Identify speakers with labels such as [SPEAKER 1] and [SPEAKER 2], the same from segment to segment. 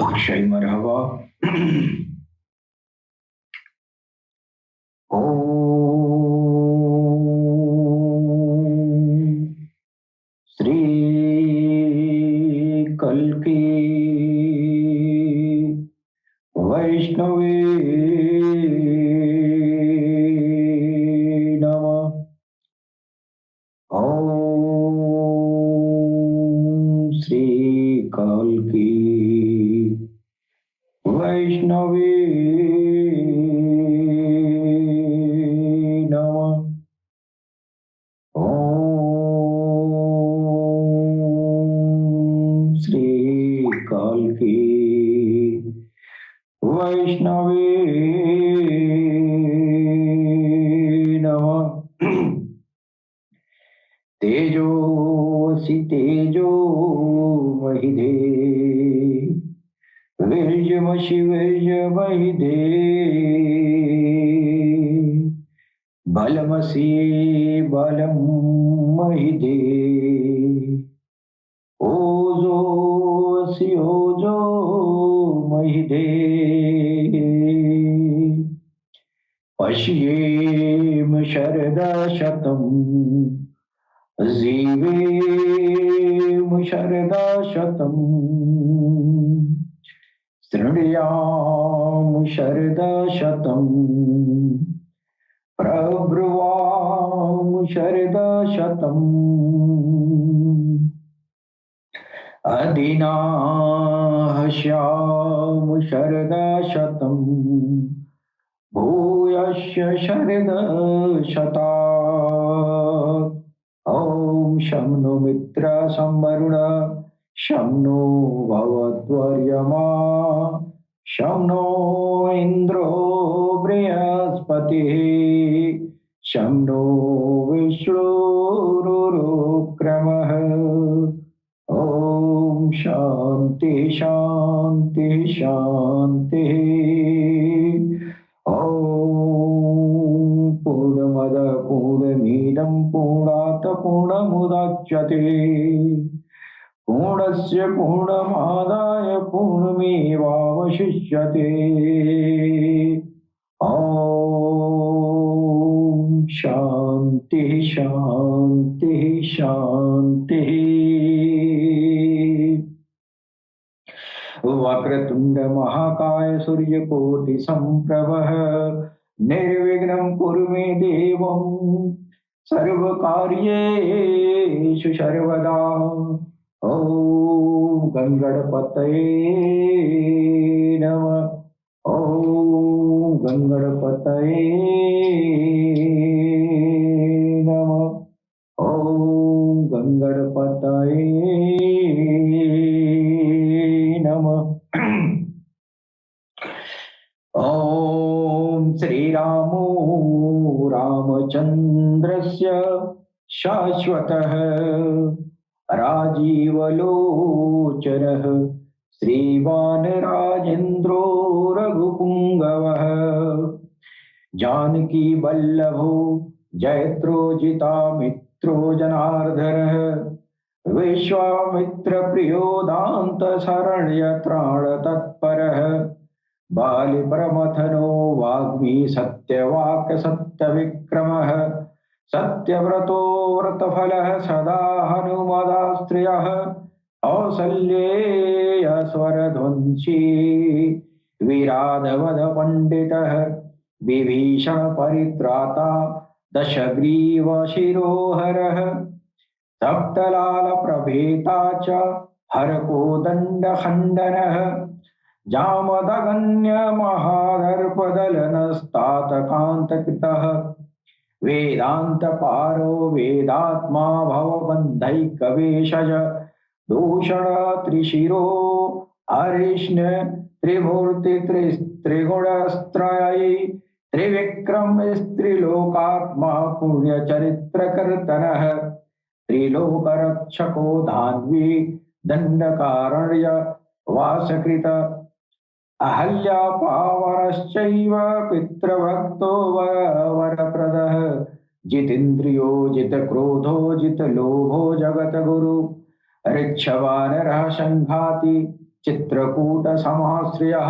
[SPEAKER 1] अक्षय मरहबा। ओम श्री कल्की वैष्णवे नमः। ओम श्री कल्की वैष्णवे नमः। ओम श्री कल्की वैष्णवे नमः। तेजोसि तेजो महिधे वीर्यमसि वीर्यमहिधे बलमसि बलं महिधे ओजोऽसि ओजो महिधे पश्येम शरदशतम् जीवेम शरदशतम् शृणुयाम शरदशतम् प्रब्रुवाम शरदशतम् अधिनाहस्याम शरदशतम् भूयश्च शरदशतात्। ॐ शं नो मित्र शं वरुण शं नो भवद्वर्यमा शं नो इन्द्रो बृहस्पतिः शं नो विष्णुरुक्रमः। ॐ शान्ति शान्ति शान्तिः। ॐ पूर्णमद पूर्णमिदं पूर्णात् पूर्णमुदच्यते पूर्णस्य पूर्णमादाय पूर्णमेवावशिष्यते। ॐ शान्ति शान्ति शान्तिः। वक्रतुंड महाकाय सूर्यकोटि संप्रभः निर्विघ्नं कुरु मे देवं सर्वकार्येषु सर्वदा। ॐ गंगणपतये नमः। ॐ गंगणपतये नमः। ॐ गंगणपतये नमः। ॐ श्रीरामो रामचन्द्रस्य शाश्वतः राजीवलोचनः श्रीमान् राजेन्द्रो रघुपुङ्गवः जानकी वल्लभो जयत्रो जितामित्रो जनार्दनः विश्वामित्र प्रियो दान्तशरण्य त्राणतत्परः बाली प्रमथनो वाग्मी सत्यवाक् सत्यविक्रमः सत्यव्रतो व्रतफलः सदा हनुमदास्त्रियः कौसल्येयस्वरध्वंसी विराधवद पंडितः विभीषण परित्राता दशग्रीव शिरोहरः सप्तलाल प्रभेता च हरकोदण्डखण्डनः जामदगन्य महादर्पदलनस्तातकान्तकृतः वेदांत पारो वेदात्मा भवबन्धैकवेशज दूषण त्रिशिरो हरिष्ण त्रिमूर्ति त्रिगुणस्त्रयी त्रिविक्रम स्त्रिलोकात्मा पुण्यचरित्रकर्तनः त्रिलोकरक्षको धान्वी दण्डकारण्य वासकृत अहल्यापावरश्चैव पितृभक्तो वरप्रदः जितेन्द्रियो जितक्रोधो जितलोभो जगतगुरु ऋक्षवानरः संघाति चित्रकूट समाश्रयः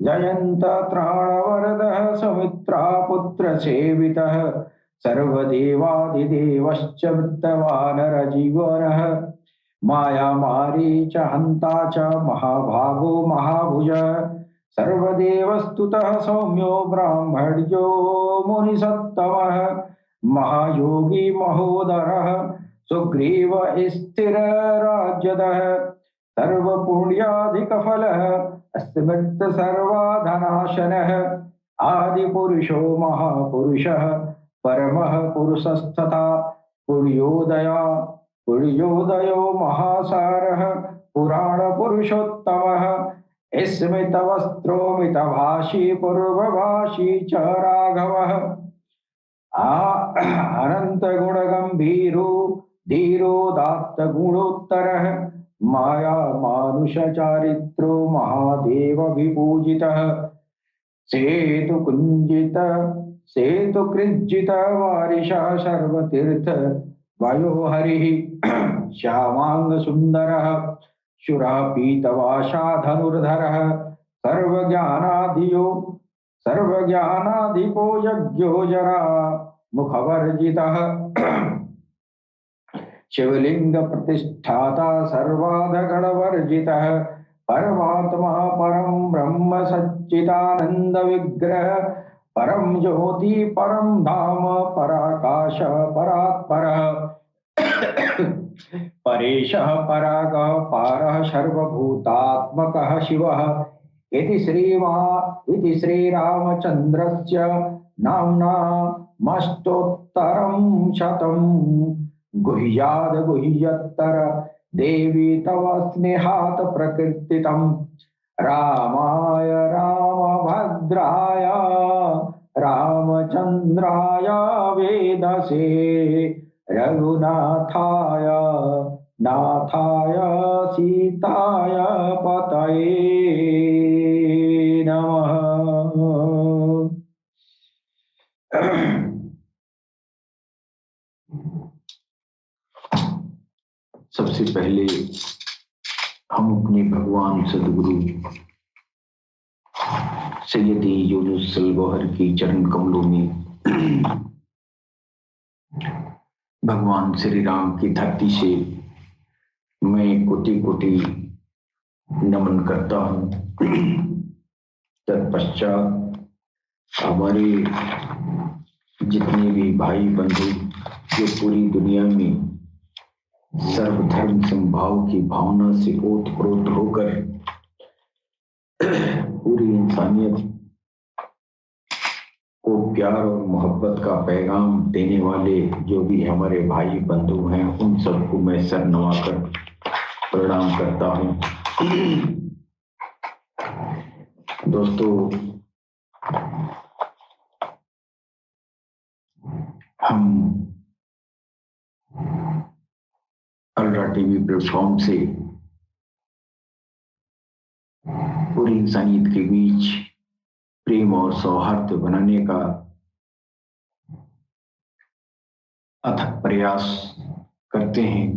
[SPEAKER 1] जयंत त्राणवरदः सौमित्रा पुत्र सेवितः सर्वदेवादिदेवश्च वृत्तवानरजीवनः माया मारीच हन्ता च महाभागो महाभुज सर्वदेवस्तुतः सौम्यो ब्राह्मण्यो मुनिसत्तमः महायोगी महोदरः सुग्रीव स्थिरराज्यदः सर्वपुण्याधिकफलः अस्मत् सर्वाधनाशनः आदिपुरुषो महापुरुषः परमः पुरुषस्तथा पुण्योदयो महासारः पुराणपुरुषोत्तमः स्मितवस्त्रोमितभाषी पूर्वभाषी च राघवः अनन्तगुणगम्भीरो धीरोदात्तगुणोत्तरः माया मानुषचारित्रो महादेव विपूजितः सेतुकृज्जित वारिशः सर्वतीर्थ वयो हरिः श्यामांग सुंदरः शुरः पीतवाशा धनुर्धरः सर्वज्ञानाधिपो यज्ञो जरा मुखवर्जितः शिवलिंग प्रतिष्ठाता सर्वाधगणवर्जितः परमात्मा परम ब्रह्म सच्चिदानंद विग्रह परम ज्योति परम धाम पराकाश परात्परः परेशः परागः पारः सर्वभूतात्मकः शिवः इति श्रीरामचन्द्रस्य नाम्नामष्टोत्तरं शतम् गुह्यत्तर देवी तव स्नेहात् प्रकीर्तितम् रामाय रामभद्राय रामचन्द्राय वेदसे रघुनाथाय नाथाय सीताय पतये नमः। सबसे पहले हम अपने भगवान सदगुरु सैयदी यूनुस सलगोहर की चरण कमलों में भगवान श्री राम की धरती से मैं कोटि कोटि नमन करता हूँ। तत्पश्चात हमारे जितने भी भाई बंधु जो पूरी दुनिया में सर्वधर्म समभाव की भावना से ओतप्रोत होकर पूरी इंसानियत को प्यार और मोहब्बत का पैगाम देने वाले जो भी हमारे भाई बंधु हैं, उन सबको मैं सर नवाकर प्रणाम करता हूँ। दोस्तों, हम अल्ट्रा टीवी प्लेटफॉर्म से पूरी इंसानियत के बीच प्रेम और सौहार्द बनाने का अथक प्रयास करते हैं।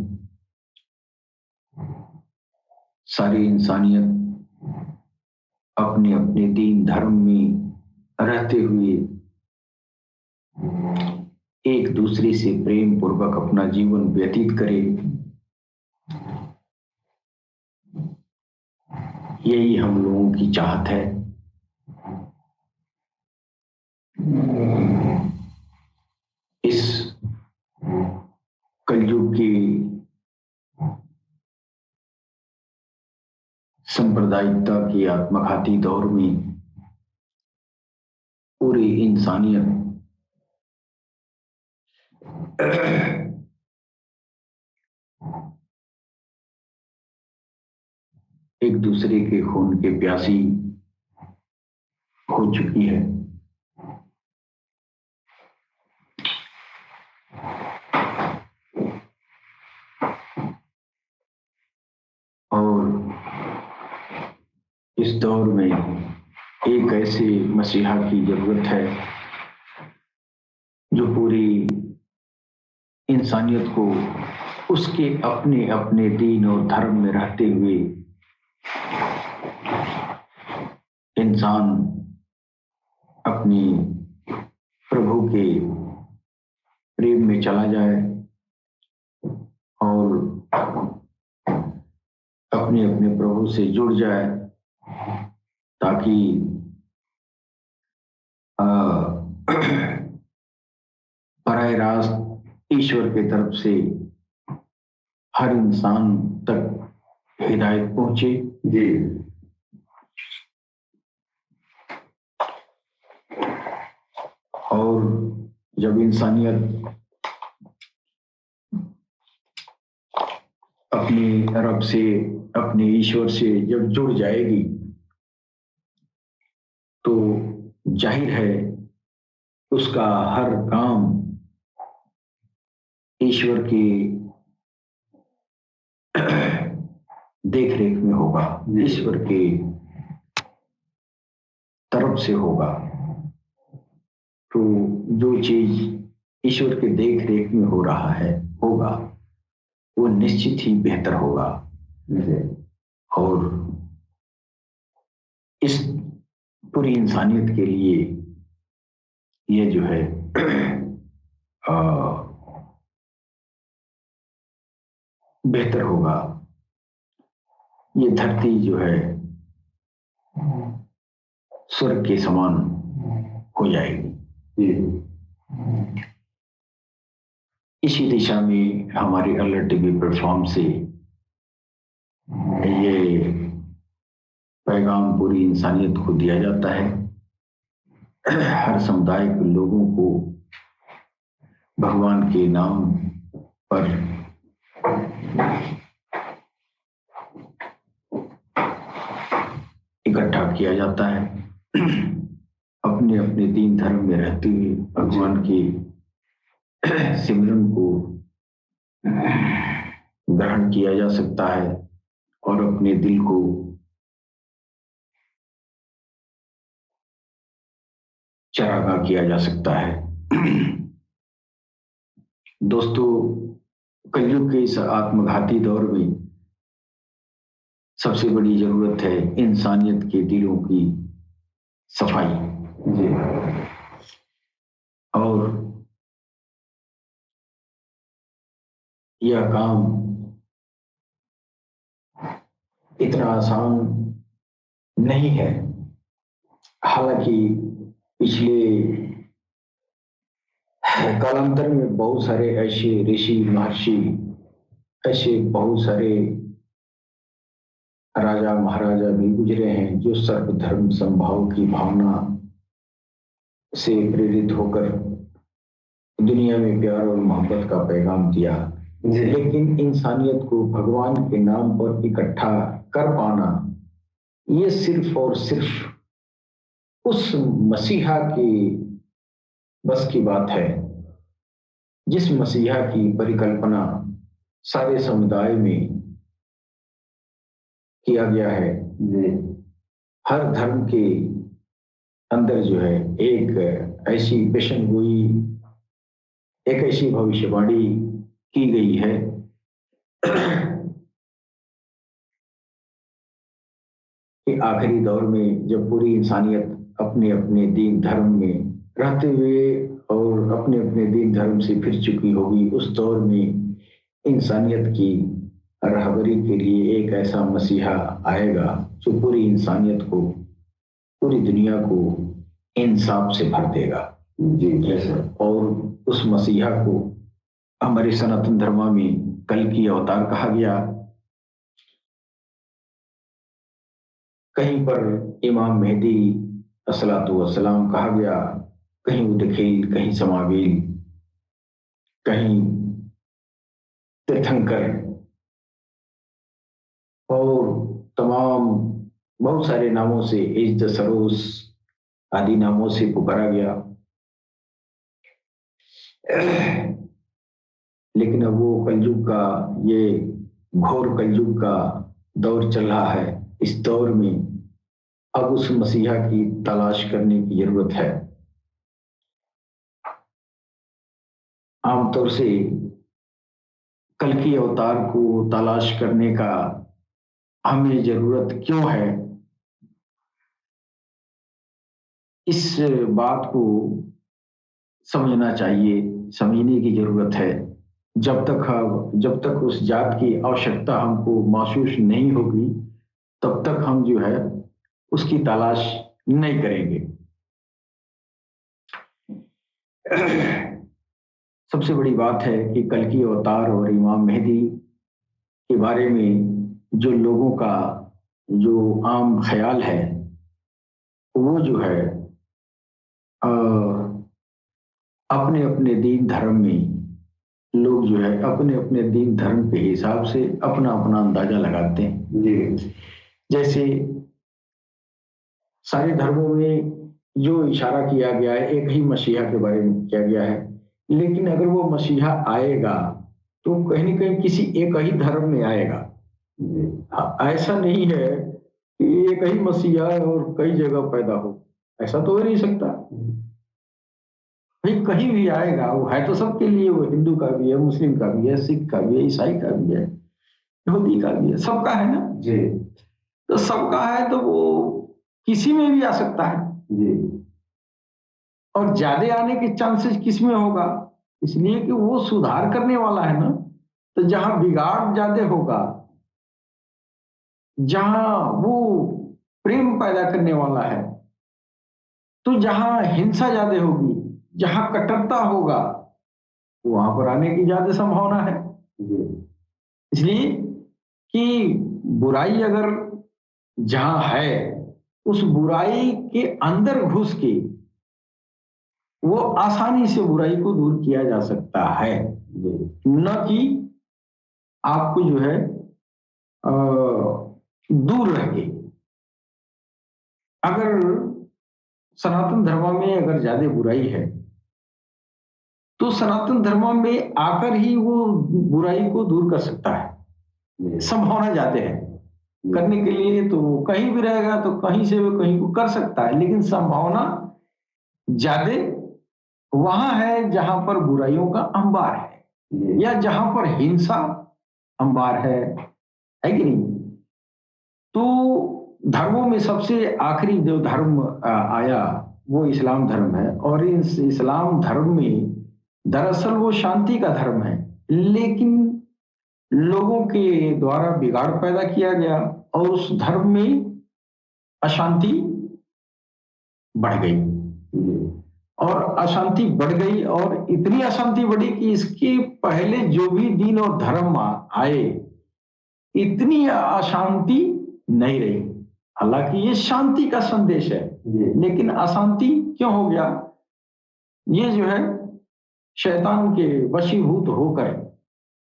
[SPEAKER 1] सारी इंसानियत अपने अपने दीन धर्म में रहते हुए एक दूसरे से प्रेम पूर्वक अपना जीवन व्यतीत करे, यही हम लोगों की चाहत है। इस कलयुग की सांप्रदायिकता की आत्मघाती दौर में पूरी इंसानियत एक दूसरे के खून के प्यासी हो चुकी है। और इस दौर में एक ऐसे मसीहा की जरूरत है जो पूरी इंसानियत को उसके अपने अपने दीन और धर्म में रहते हुए इंसान अपनी प्रभु के प्रेम में चला जाए और अपने अपने प्रभु से जुड़ जाए, ताकि बराह रास्त ईश्वर की तरफ से हर इंसान तक हिदायत पहुंचे। जी। और जब इंसानियत अपने रब से, अपने ईश्वर से जब जुड़ जाएगी, तो जाहिर है उसका हर काम ईश्वर की देख रेख में होगा, ईश्वर के तरफ से होगा। तो जो चीज ईश्वर के देख रेख में हो रहा है होगा, वो निश्चित ही बेहतर होगा। और इस पूरी इंसानियत के लिए ये जो है बेहतर होगा। ये धरती जो है स्वर्ग के समान हो जाएगी। इसी दिशा में हमारे अलर्ट टीवी प्लेटफॉर्म से ये पैगाम पूरी इंसानियत को दिया जाता है। हर समुदाय के लोगों को भगवान के नाम पर इकट्ठा किया जाता है। अपने अपने दीन धर्म में रहते हुए भगवान के सिमरन को ग्रहण किया जा सकता है और अपने दिल को चरागाह किया जा सकता है। दोस्तों, कलयुग के इस आत्मघाती दौर में सबसे बड़ी जरूरत है इंसानियत के दिलों की सफाई। और यह काम इतना आसान नहीं है। हालांकि पिछले कालांतर में बहुत सारे ऐसे ऋषि महर्षि, ऐसे बहुत सारे राजा महाराजा भी गुजरे हैं जो सर्वधर्म समभाव की भावना से प्रेरित होकर दुनिया में प्यार और मोहब्बत का पैगाम दिया। लेकिन इंसानियत को भगवान के नाम पर इकट्ठा कर पाना, ये सिर्फ और सिर्फ उस मसीहा की बस की बात है जिस मसीहा की परिकल्पना सारे समुदाय में किया गया है। हर धर्म के अंदर जो है एक ऐसी पेशन गोई, एक ऐसी भविष्यवाणी की गई है कि आखिरी दौर में जब पूरी इंसानियत अपने अपने दीन धर्म में रहते हुए और अपने अपने दीन धर्म से फिर चुकी होगी, उस दौर में इंसानियत की रहबरी के लिए एक ऐसा मसीहा आएगा जो पूरी इंसानियत को, पूरी दुनिया को इंसाफ से भर देगा। और उस मसीहा को हमारे सनातन धर्म में कल की अवतार कहा गया। कहीं पर इमाम मेहदी अस्सलातु वस्सलाम कहा गया, कहीं उदखील, कहीं समावील, कहीं तीर्थंकर और तमाम बहुत सारे नामों से, इज्द सरोस आदि नामों से पुकारा गया। लेकिन अब वो कलयुग का, ये घोर कलयुग का दौर चल रहा है। इस दौर में अब उस मसीहा की तलाश करने की जरूरत है। आमतौर से कल की अवतार को तलाश करने का हमें जरूरत क्यों है, इस बात को समझना चाहिए, समझने की जरूरत है। जब तक उस जात की आवश्यकता हमको महसूस नहीं होगी, तब तक हम जो है उसकी तलाश नहीं करेंगे। सबसे बड़ी बात है कि कल्कि अवतार और इमाम मेहदी के बारे में जो लोगों का जो आम ख्याल है, वो जो है अपने अपने दीन धर्म में लोग जो है अपने अपने दीन धर्म के हिसाब से अपना अपना अंदाजा लगाते हैं। जी, जैसे सारे धर्मों में जो इशारा किया गया है एक ही मसीहा के बारे में किया गया है, लेकिन अगर वो मसीहा आएगा तो कहीं न कहीं किसी एक ही धर्म में आएगा। ऐसा नहीं है कि एक ही मसीहा और कई जगह पैदा हो, ऐसा तो हो नहीं सकता। भाई कहीं भी आएगा, वो है तो सबके लिए, वो हिंदू का भी है, मुस्लिम का भी है, सिख का भी है, ईसाई का भी है, यहूदी का भी है, सबका है ना जी। तो सबका है तो वो किसी में भी आ सकता है जी। और ज्यादा आने के चांसेस किस में होगा, इसलिए कि वो सुधार करने वाला है ना। तो जहां बिगाड़ ज्यादा होगा, जहां वो प्रेम पैदा करने वाला है, तो जहां हिंसा ज्यादा होगी, जहां कट्टरता होगा, वहां पर आने की ज्यादा संभावना है। इसलिए कि बुराई अगर जहां है, उस बुराई के अंदर घुस के वो आसानी से बुराई को दूर किया जा सकता है, न कि आपको जो है दूर रह के। अगर सनातन धर्म में अगर ज्यादा बुराई है, तो सनातन धर्म में आकर ही वो बुराई को दूर कर सकता है, संभावना ज्यादा है करने के लिए। तो कहीं भी रहेगा तो कहीं से वो कहीं को कर सकता है, लेकिन संभावना ज्यादा वहां है जहां पर बुराइयों का अंबार है, या जहां पर हिंसा अंबार है कि नहीं। तो धर्मों में सबसे आखिरी जो धर्म आया वो इस्लाम धर्म है, और इस इस्लाम धर्म में दरअसल वो शांति का धर्म है, लेकिन लोगों के द्वारा बिगाड़ पैदा किया गया और उस धर्म में अशांति बढ़ गई। और अशांति बढ़ गई, और इतनी अशांति बढ़ी कि इसके पहले जो भी दीन और धर्म आए, इतनी अशांति नहीं रही। हालांकि ये शांति का संदेश है, लेकिन अशांति क्यों हो गया? ये जो है शैतान के वशीभूत होकर,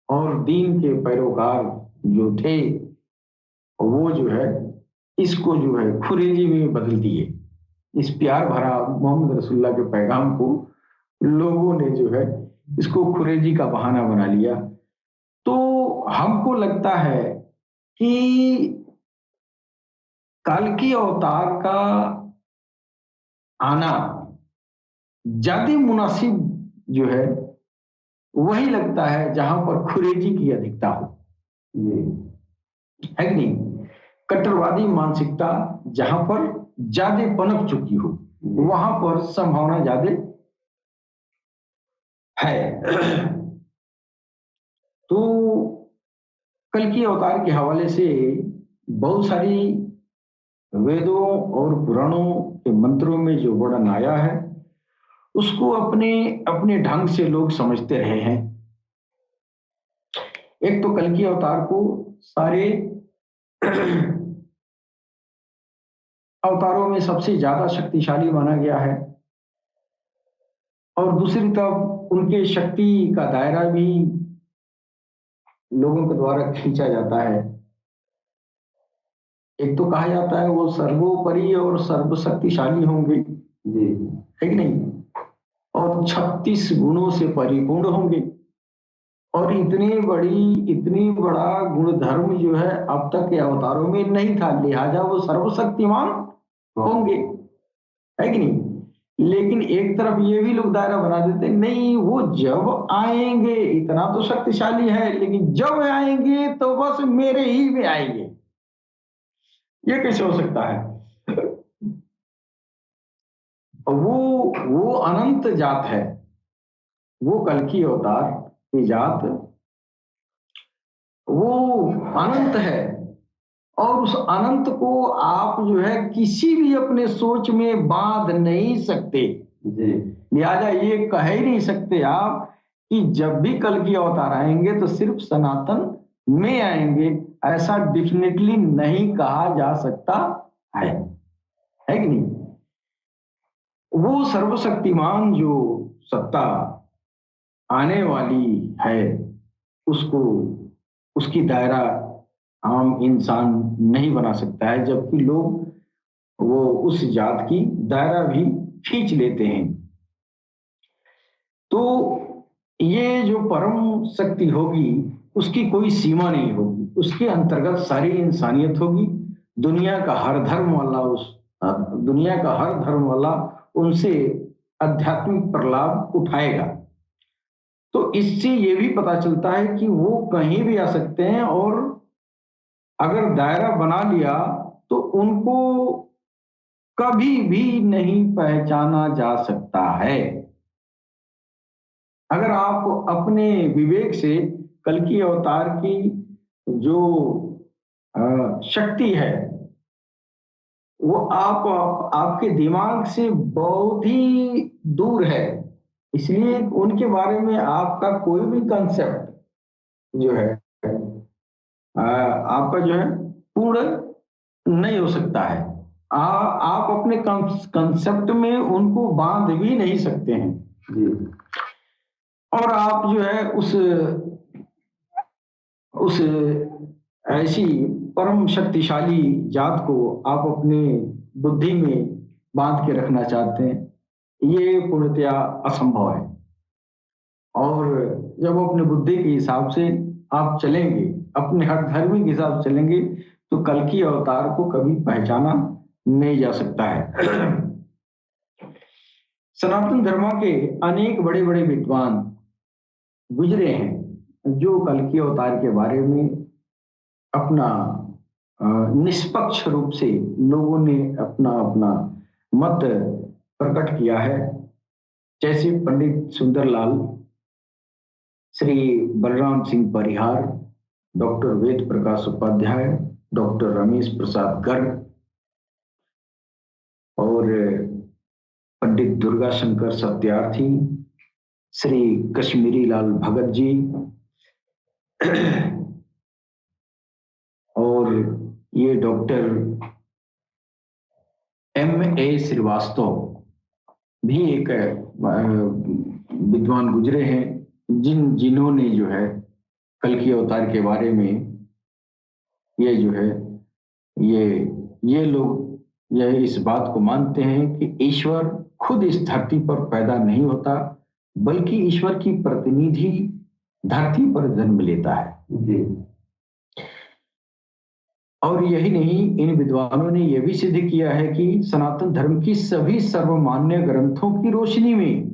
[SPEAKER 1] और दीन के पैरोकार जो थे वो जो है इसको जो है खुरेजी में बदल दिए। इस प्यार भरा मोहम्मद रसूलुल्लाह के पैगाम को लोगों ने जो है इसको खुरेजी का बहाना बना लिया। तो हमको लगता है कि कल्कि अवतार का आना ज्यादा मुनासिब जो है वही लगता है जहां पर खुरेजी की अधिकता हो, है कि नहीं। कट्टरवादी मानसिकता जहां पर ज्यादा पनप चुकी हो, वहां पर संभावना ज्यादा है। तो कल्कि अवतार के हवाले से बहुत सारी वेदों और पुराणों के मंत्रों में जो वर्णन आया है, उसको अपने अपने ढंग से लोग समझते रहे हैं। एक तो कल्कि अवतार को सारे अवतारों में सबसे ज्यादा शक्तिशाली माना गया है, और दूसरी तरफ उनके शक्ति का दायरा भी लोगों के द्वारा खींचा जाता है। एक तो कहा जाता है वो सर्वोपरि और सर्वशक्तिशाली होंगे, है कि नहीं, और 36 गुणों से परिपूर्ण होंगे, और इतनी बड़ा गुण धर्म जो है अब तक के अवतारों में नहीं था, लिहाजा वो सर्वशक्तिमान होंगे, है कि नहीं। लेकिन एक तरफ ये भी लोग दायरा बना देते, नहीं वो जब आएंगे इतना तो शक्तिशाली है, लेकिन जब आएंगे तो बस मेरे ही में आएंगे, ये कैसे हो सकता है? वो अनंत जात है, वो कल्कि अवतार की जात, वो अनंत है। और उस अनंत को आप जो है किसी भी अपने सोच में बांध नहीं सकते जी। लिहाजा ये कह ही नहीं सकते आप कि जब भी कल्कि अवतार आएंगे तो सिर्फ सनातन में आएंगे, ऐसा डेफिनेटली नहीं कहा जा सकता है कि नहीं? वो सर्वशक्तिमान जो सत्ता आने वाली है, उसको उसकी दायरा आम इंसान नहीं बना सकता है, जबकि लोग वो उस जात की दायरा भी खींच लेते हैं। तो ये जो परम शक्ति होगी उसकी कोई सीमा नहीं होगी, उसके अंतर्गत सारी इंसानियत होगी। दुनिया का हर धर्म वाला उनसे आध्यात्मिक प्रलाभ उठाएगा। तो इससे ये भी पता चलता है कि वो कहीं भी आ सकते हैं, और अगर दायरा बना लिया तो उनको कभी भी नहीं पहचाना जा सकता है। अगर आप अपने विवेक से कल्कि अवतार की जो शक्ति है वो आपके दिमाग से बहुत ही दूर है, इसलिए उनके बारे में आपका कोई भी कंसेप्ट जो है आपका जो है पूर्ण नहीं हो सकता है। आप अपने कंसेप्ट में उनको बांध भी नहीं सकते हैं जी। और आप जो है उस ऐसी परम शक्तिशाली जात को आप अपने बुद्धि में बांध के रखना चाहते हैं, ये पूर्णतया असंभव है। और जब अपने बुद्धि के हिसाब से आप चलेंगे, अपने हर धर्म के हिसाब से चलेंगे, तो कल्कि अवतार को कभी पहचाना नहीं जा सकता है। सनातन धर्म के अनेक बड़े बड़े विद्वान गुजरे हैं जो कल्कि अवतार के बारे में अपना निष्पक्ष रूप से लोगों ने अपना अपना मत प्रकट किया है। जैसे पंडित सुंदरलाल, श्री बलराम सिंह परिहार, डॉक्टर वेद प्रकाश उपाध्याय, डॉक्टर रमेश प्रसाद गर्ग और पंडित दुर्गा शंकर सत्यार्थी, श्री कश्मीरी लाल भगत जी और ये डॉक्टर M.A. श्रीवास्तव भी एक विद्वान गुजरे हैं, जिन्होंने जो है कल्कि अवतार के बारे में ये जो है ये लोग यह इस बात को मानते हैं कि ईश्वर खुद इस धरती पर पैदा नहीं होता, बल्कि ईश्वर की प्रतिनिधि धरती पर जन्म लेता है जी। और यही नहीं, इन विद्वानों ने यह भी सिद्ध किया है कि सनातन धर्म की सभी सर्वमान्य ग्रंथों की रोशनी में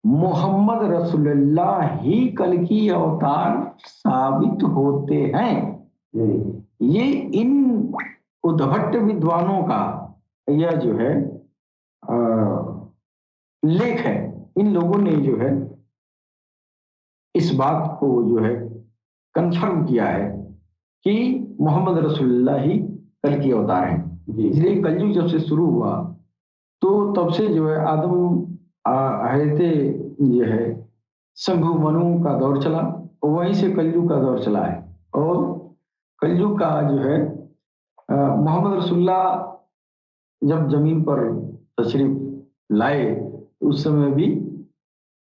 [SPEAKER 1] मोहम्मद रसूलुल्लाह ही कल्कि अवतार साबित होते हैं। ये इन उद्भट विद्वानों का यह जो है लेख है। इन लोगों ने जो है इस बात को जो है कंफर्म किया है कि मोहम्मद रसूलुल्लाह ही कल्कि अवतार हैं। इसलिए कलयुग जब से शुरू हुआ तो तब से जो है आदम हजरत ये है शंभु मनु का दौर चला, वहीं से कलयुग का दौर चला है। और कलयुग का जो है मोहम्मद रसूलुल्लाह जब जमीन पर तशरीफ लाए उस समय भी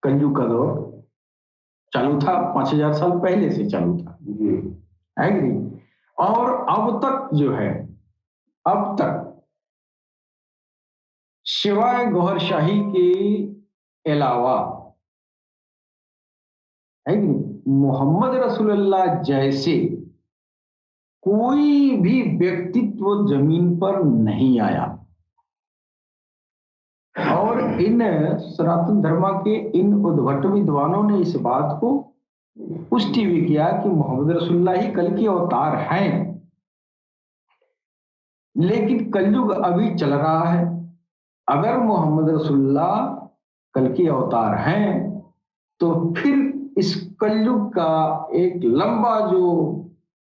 [SPEAKER 1] कलयुग का दौर चालू था, 5000 साल पहले से चालू था है कि नहीं? और अब तक जो है, अब तक शिवाय गौहर शाही के अलावा है कि नहीं, मोहम्मद रसूलुल्लाह जैसे कोई भी व्यक्तित्व जमीन पर नहीं आया। और इन सनातन धर्म के इन उद्भट विद्वानों ने इस बात को पुष्टि भी किया कि मोहम्मद रसूलुल्लाह ही कल्कि अवतार हैं। लेकिन कलयुग अभी चल रहा है। अगर मोहम्मद रसूलुल्लाह कल के अवतार हैं तो फिर इस कलयुग का एक लंबा जो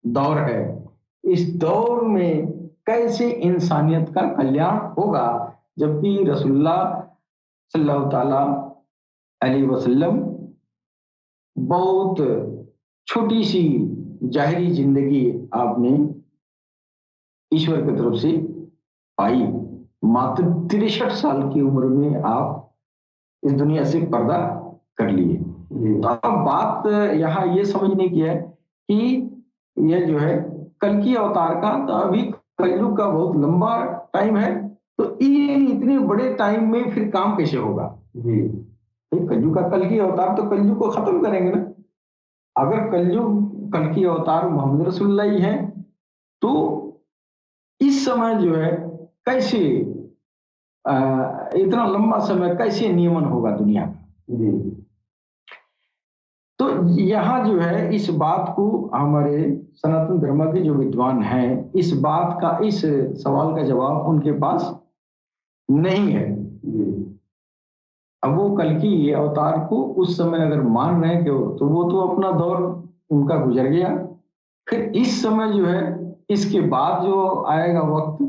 [SPEAKER 1] दौर है, इस दौर में कैसे इंसानियत का कल्याण होगा, जबकि रसूलुल्लाह सल्लल्लाहु ताला अलैहि वसल्लम बहुत छोटी सी जाहिरी जिंदगी आपने ईश्वर की तरफ से पाई। मात्र 63 साल की उम्र में आप इस दुनिया से पर्दा कर लिए। तो अब बात यहाँ ये समझने की है कि ये जो है कल की अवतार का, तो अभी कलयुग का बहुत लंबा टाइम है, तो इतने बड़े टाइम में फिर काम कैसे होगा? कलयुग का कल की अवतार तो कलयुग को खत्म करेंगे ना। अगर कलयुग कल की अवतार मोहम्मद रसूलुल्लाह ही है तो इस समय जो है कैसे इतना लंबा समय कैसे नियमन होगा दुनिया का? तो यहाँ जो है इस बात को हमारे सनातन धर्म के जो विद्वान हैं, इस बात का, इस सवाल का जवाब उनके पास नहीं है। अब वो कल की अवतार को उस समय अगर मान रहे हैं तो वो तो अपना दौर उनका गुजर गया। फिर इस समय जो है, इसके बाद जो आएगा वक्त,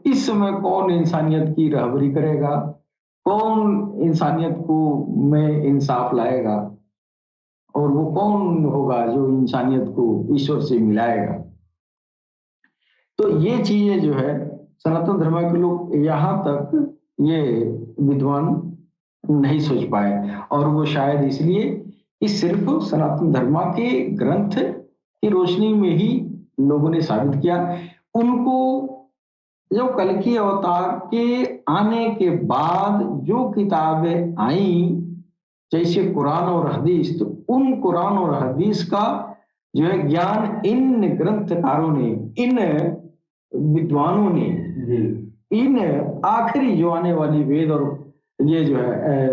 [SPEAKER 1] इस समय कौन इंसानियत की रहबरी करेगा, कौन इंसानियत को में इंसाफ लाएगा, और वो कौन होगा जो इंसानियत को ईश्वर से मिलाएगा? तो ये चीजें जो है सनातन धर्म के लोग यहाँ तक ये विद्वान नहीं सोच पाए, और वो शायद इसलिए कि सिर्फ सनातन धर्म के ग्रंथ की रोशनी में ही लोगों ने साबित किया। उनको जो कल की अवतार के आने के बाद जो किताबें आई, जैसे कुरान और हदीस, तो उन कुरान और हदीस का जो है ज्ञान इन ग्रंथकारों ने, इन विद्वानों ने, इन आखिरी जो आने वाली वेद और ये जो है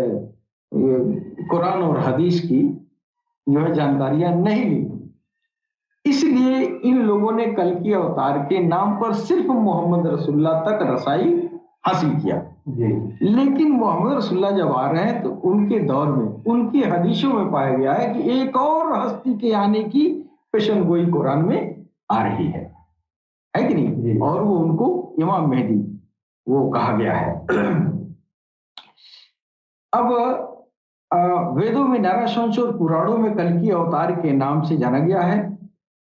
[SPEAKER 1] कुरान और हदीस की जो है जानकारियां नहीं ली। इसलिए इन लोगों ने कल की अवतार के नाम पर सिर्फ मोहम्मद रसूलुल्लाह तक रसाई हासिल किया। लेकिन मोहम्मद रसूलुल्लाह जब आ रहे हैं तो उनके दौर में, उनकी हदीसों में पाया गया है कि एक और हस्ती के आने की पेशन गोई कुरान में आ रही है कि नहीं? और वो उनको इमाम मेहदी वो कहा गया है। अब वेदों में, नाराशंस और पुराणों में कल की अवतार के नाम से जाना गया है।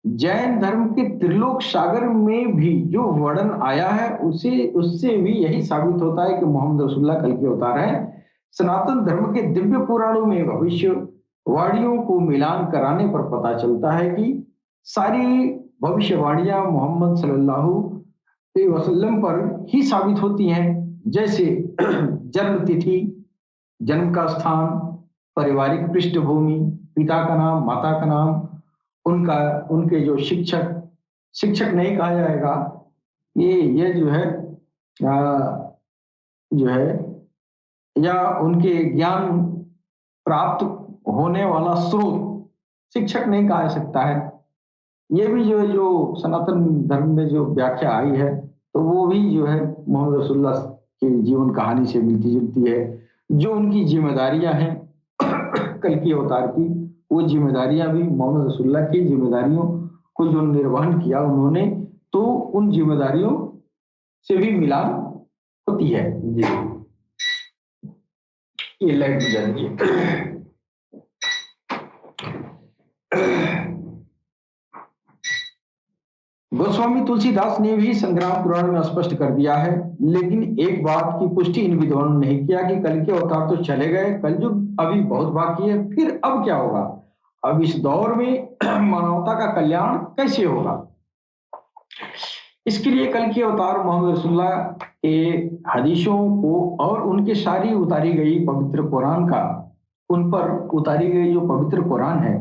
[SPEAKER 1] जैन धर्म के त्रिलोक सागर में भी जो वर्णन आया है उससे भी यही साबित होता है कि मोहम्मद रसूलुल्लाह कल के अवतार है। सनातन धर्म के दिव्य पुराणों में भविष्यवाणियों को मिलान कराने पर पता चलता है कि सारी भविष्यवाणियां मोहम्मद सल्लल्लाहु अलैहि वसल्लम पर ही साबित होती हैं। जैसे जन्म तिथि, जन्म का स्थान, पारिवारिक पृष्ठभूमि, पिता का नाम, माता का नाम, उनके जो शिक्षक नहीं कहा जाएगा, ये जो है या उनके ज्ञान प्राप्त होने वाला स्रोत शिक्षक नहीं कहा जा सकता है। ये भी जो सनातन धर्म में जो व्याख्या आई है, तो वो भी जो है मोहम्मद रसूलुल्लाह की जीवन कहानी से मिलती जुलती है। जो उनकी जिम्मेदारियां हैं कल की अवतार की, वो जिम्मेदारियां भी मोहम्मद रसूलुल्लाह की जिम्मेदारियों को जो निर्वहन किया उन्होंने, तो उन जिम्मेदारियों से भी मिलान होती है। ये लाइट बुझानी है। गोस्वामी तुलसीदास ने भी संग्राम पुराण में स्पष्ट कर दिया है, लेकिन एक बात की पुष्टि इन विद्वानों ने नहीं किया कि कल के अवतार तो चले गए, कलयुग अभी बहुत बाकी है, फिर अब क्या होगा? अब इस दौर में मानवता का कल्याण कैसे होगा? इसके लिए कल के अवतार मोहम्मद रसूलुल्लाह के हदीसों को और उनके सारी उतारी गई पवित्र कुरान का, उन पर उतारी गई जो पवित्र कुरान है,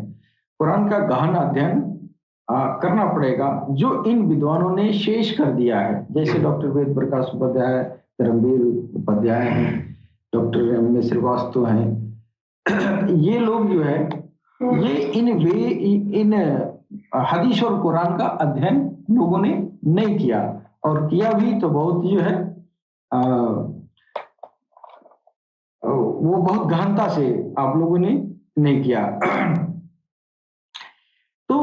[SPEAKER 1] कुरान का गहन अध्ययन करना पड़ेगा, जो इन विद्वानों ने शेष कर दिया है। जैसे डॉक्टर वेद प्रकाश उपाध्याय, धर्मवीर उपाध्याय हैं, डॉक्टर एम श्रीवास्तव हैं, ये लोग जो है ये इन हदीस और कुरान का अध्ययन लोगों ने नहीं किया, और किया भी तो बहुत जो है वो बहुत गहनता से आप लोगों ने नहीं किया। तो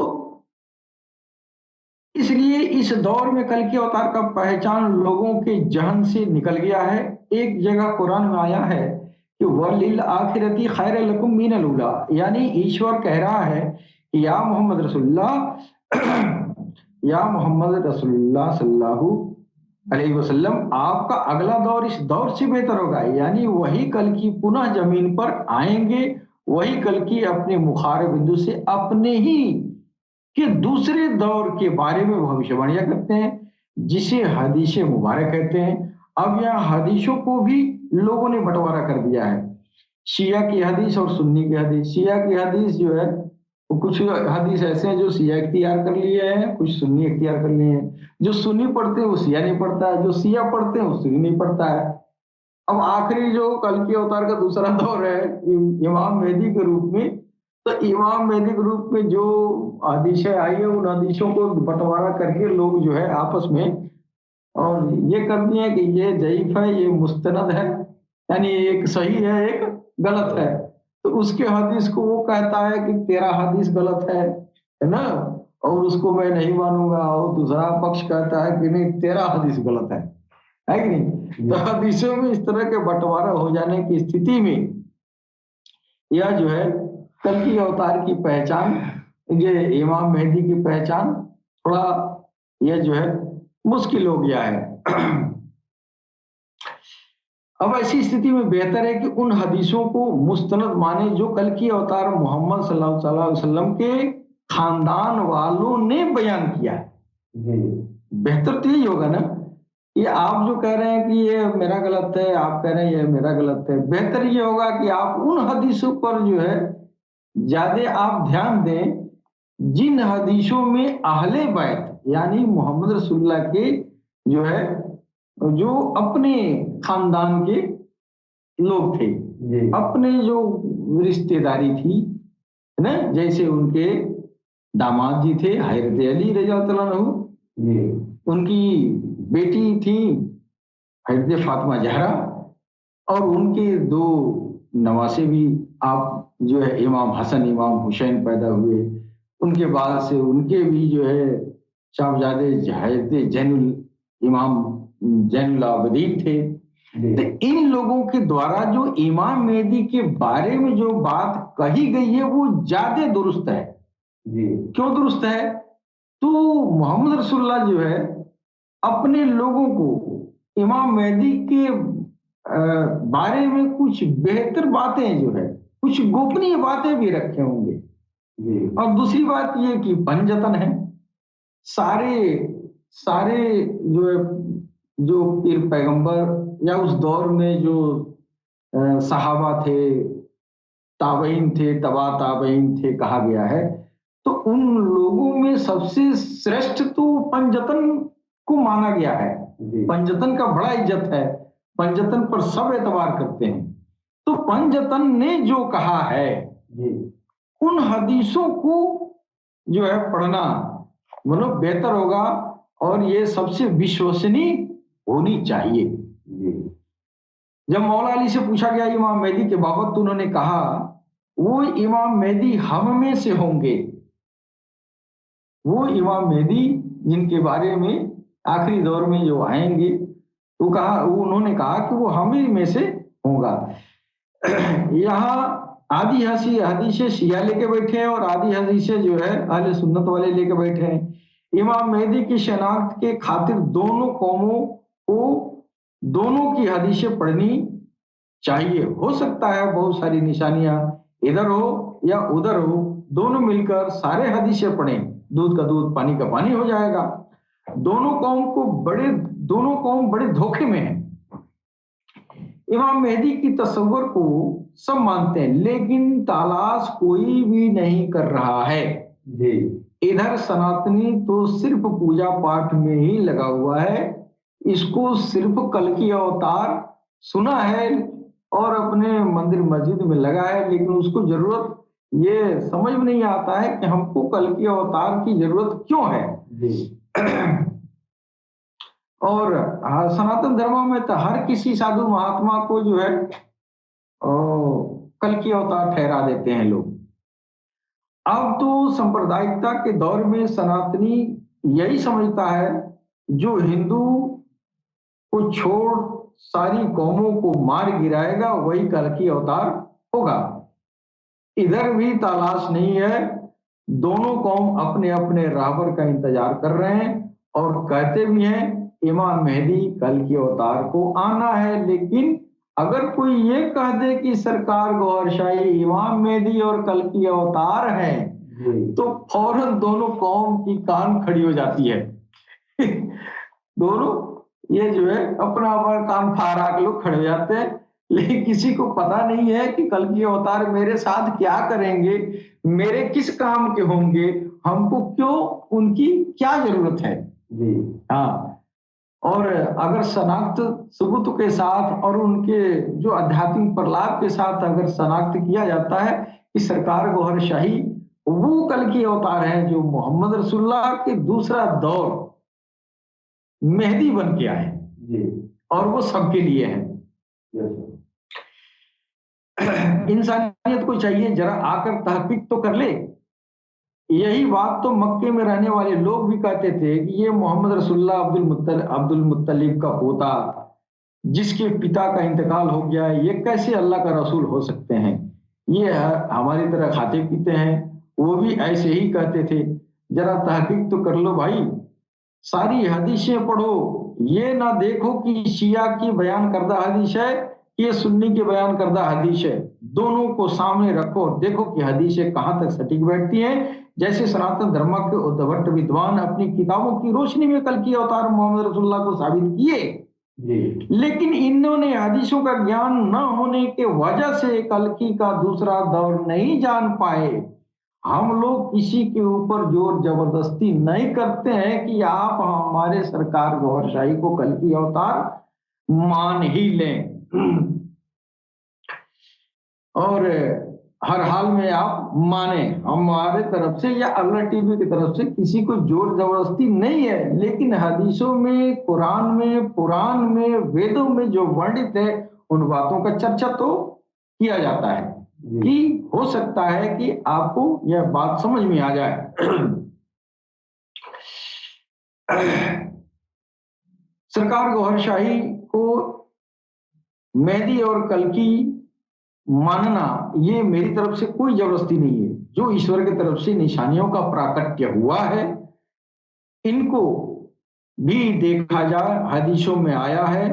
[SPEAKER 1] इसलिए इस दौर में कल के अवतार का पहचान लोगों के जहन से निकल गया है। एक जगह कुरान में आया है कि वलिल आखिरती खैर लकुम मिनल उला, यानी ईश्वर कह रहा है कि या मोहम्मद रसूलुल्लाह या मोहम्मद रसूलुल्लाह सल्लल्लाहु अलैहि वसल्लम, आपका अगला दौर इस दौर से बेहतर होगा, यानी वही कल की पुनः जमीन पर आएंगे, वही कल की अपने मुखार बिंदु से अपने ही कि दूसरे दौर के बारे में भविष्यवाणियां करते हैं, जिसे हदीस मुबारक कहते हैं। अब यहाँ हदीसों को भी लोगों ने बंटवारा कर दिया है, शिया की हदीस और सुन्नी की हदीस। शिया की हदीस जो है वो कुछ हदीस ऐसे हैं जो शिया इख्तियार कर लिए हैं, कुछ सुन्नी इख्तियार कर लिए हैं। जो सुन्नी पढ़ते हैं वो शिया नहीं पढ़ता है, जो शिया पढ़ते हैं वो सुन्नी नहीं पढ़ता है। अब आखिरी जो कल के अवतार का दूसरा दौर है इमाम मेहदी के रूप में, तो इमाम मेहदी के रूप में जो हदीसें आई है उन हदीसों को बंटवारा करके लोग जो है आपस में और ये कर दिए कि ये ज़ईफ है, ये मुस्तनद है, यानी एक सही है एक गलत है। तो उसके हदीस को वो कहता है कि तेरा हदीस गलत है ना, और उसको मैं नहीं मानूंगा, और दूसरा पक्ष कहता है कि नहीं तेरा हदीस गलत है कि नहीं। तो हदीसों में इस तरह के बंटवारा हो जाने की स्थिति में यह जो है कल की अवतार की पहचान, ये इमाम मेहदी की पहचान थोड़ा यह जो है मुश्किल हो गया है। अब ऐसी स्थिति में बेहतर है कि उन हदीसों को मुस्तनद माने जो कल की अवतार मोहम्मद सल्लल्लाहु अलैहि वसल्लम के खानदान वालों ने बयान किया है। बेहतर तो यही होगा ना, ये आप जो कह रहे हैं कि ये मेरा गलत है, आप कह रहे हैं ये मेरा गलत है, बेहतर ये होगा कि आप उन हदीसों पर जो है ज्यादा आप ध्यान दें जिन हदीसों में अहले बैत यानी मोहम्मद रसूलुल्लाह के जो है जो अपने खानदान के लोग थे, अपने जो रिश्तेदारी थी है ना, जैसे उनके दामाद जी थे हजरत अली रज़ियल्लाहु अन्हु, उनकी बेटी थी हजरत फातिमा जहरा, और उनके दो नवासे भी आप जो है इमाम हसन इमाम हुसैन पैदा हुए, उनके बाद से उनके भी जो है साहबजादे हजरत जैनुल इमाम जैनुल आबदीन थे। तो इन लोगों के द्वारा जो इमाम मेहदी के बारे में जो बात कही गई है वो ज्यादा दुरुस्त है। क्यों दुरुस्त है? तो मोहम्मद रसूलुल्लाह जो है अपने लोगों को इमाम मेहदी के बारे में कुछ बेहतर बातें जो है कुछ गोपनीय बातें भी रखे होंगे। और दूसरी बात ये कि पंजतन है, सारे सारे जो है जो पीर पैगंबर या उस दौर में जो सहाबा थे, ताबईन थे, तबा ताबईन थे कहा गया है, तो उन लोगों में सबसे श्रेष्ठ तो पंजतन को माना गया है। पंजतन का बड़ा इज्जत है, पंजतन पर सब एतबार करते हैं। तो पंजतन ने जो कहा है उन हदीसों को जो है पढ़ना मतलब बेहतर होगा, और ये सबसे विश्वसनीय होनी चाहिए। जब मौला अली से पूछा गया इमाम मेहदी के बाबत, तो उन्होंने कहा वो इमाम मेहदी हम में से होंगे, वो इमाम मेहदी जिनके बारे में आखिरी दौर में जो आएंगे, वो उन्होंने कहा कि वो हम ही में से होगा। यहाँ आधी हदीसें शिया लेके बैठे हैं और आधी हदीसें जो है अहले सुन्नत वाले लेके बैठे हैं। इमाम मेहदी की शनाख्त के खातिर दोनों कौमों को दोनों की हदीसें पढ़नी चाहिए। हो सकता है बहुत सारी निशानियां इधर हो या उधर हो, दोनों मिलकर सारे हदीसें पढ़ें, दूध का दूध पानी का पानी हो जाएगा। दोनों कौम बड़े धोखे में है। इमाम मेहदी की तस्वर को सब मानते हैं, लेकिन तलाश कोई भी नहीं कर रहा है। इधर सनातनी तो सिर्फ पूजा पाठ में ही लगा हुआ है, इसको सिर्फ कल की अवतार सुना है और अपने मंदिर मस्जिद में लगा है, लेकिन उसको जरूरत ये समझ में नहीं आता है कि हमको कल की अवतार की जरूरत क्यों है। और सनातन धर्म में तो हर किसी साधु महात्मा को जो है कल की अवतार ठहरा देते हैं लोग। अब तो सांप्रदायिकता के दौर में सनातनी यही समझता है जो हिंदू को छोड़ सारी कौमों को मार गिराएगा वही कल की अवतार होगा। इधर भी तलाश नहीं है, दोनों कौम अपने अपने राहबर का इंतजार कर रहे हैं और कहते भी हैं इमाम मेहदी कल की अवतार को आना है। लेकिन अगर कोई ये कह दे कि सरकार गौहरशाही इमाम मेहदी और कल की अवतार है तो फौरन दोनों कौम की कान खड़ी हो जाती है। दोनों ये जो है अपना अपना कान फाड़ा के लोग खड़े हो जाते हैं, लेकिन किसी को पता नहीं है कि कल की अवतार मेरे साथ क्या करेंगे, मेरे किस काम के होंगे, हमको क्यों, उनकी क्या जरूरत है। हाँ, और अगर शनाख्त सबूत के साथ और उनके जो आध्यात्मिक प्रलाप के साथ अगर शनाख्त किया जाता है कि सरकार गौहरशाही वो कल की अवतार है जो मोहम्मद रसूलुल्लाह के दूसरा दौर मेहदी बन के आए और वो सबके लिए है। इंसानियत को चाहिए जरा आकर तहकीक तो कर ले। यही बात तो मक्के में रहने वाले लोग भी कहते थे कि ये मोहम्मद रसूलुल्लाह अब्दुल मुत्तलिब का पोता जिसके पिता का इंतकाल हो गया है, ये कैसे अल्लाह का रसूल हो सकते हैं। ये हमारी तरह खाते पीते हैं, वो भी ऐसे ही कहते थे। जरा तहकीक तो कर लो भाई, सारी हदीसें पढ़ो, ये ना देखो कि शिया की बयान करदा हदीस है ये सुन्नी के बयान करदा हदीस है। दोनों को सामने रखो, देखो कि हदीसें कहां तक सटीक बैठती हैं। जैसे सनातन धर्म के उद्भट विद्वान अपनी किताबों की रोशनी में कल की अवतार मोहम्मद रसूलुल्लाह को साबित किए, लेकिन इन्होंने हदीसों का ज्ञान न होने के वजह से कल की का दूसरा दौर नहीं जान पाए। हम लोग किसी के ऊपर जोर जबरदस्ती नहीं करते हैं कि आप हमारे सरकार गौहरशाही को कल की अवतार मान ही लें और हर हाल में आप माने। हमारे तरफ से या अल्लाह टीवी की तरफ से किसी को जोर जबरदस्ती नहीं है, लेकिन हदीसों में, कुरान में, पुराण में, वेदों में जो वर्णित है उन बातों का चर्चा तो किया जाता है कि हो सकता है कि आपको यह बात समझ में आ जाए। सरकार गौहरशाही को मेहदी और कल्कि मानना ये मेरी तरफ से कोई जबरदस्ती नहीं है। जो ईश्वर की तरफ से निशानियों का प्राकट्य हुआ है इनको भी देखा जाए। हदीसों में आया है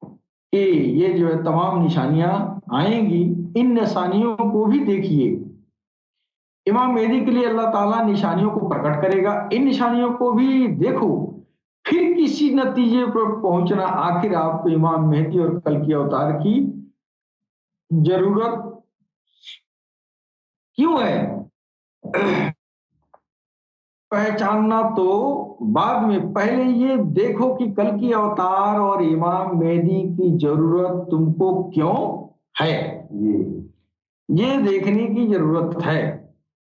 [SPEAKER 1] कि ये जो है तमाम निशानियां आएंगी, इन निशानियों को भी देखिए। इमाम मेहदी के लिए अल्लाह ताला निशानियों को प्रकट करेगा, इन निशानियों को भी देखो, फिर किसी नतीजे पर पहुंचना। आखिर आपको इमाम मेहदी और कल की अवतार की जरूरत क्यों है पहचानना तो बाद में, पहले ये देखो कि कल की अवतार और इमाम मेहदी की जरूरत तुमको क्यों है, ये देखने की जरूरत है।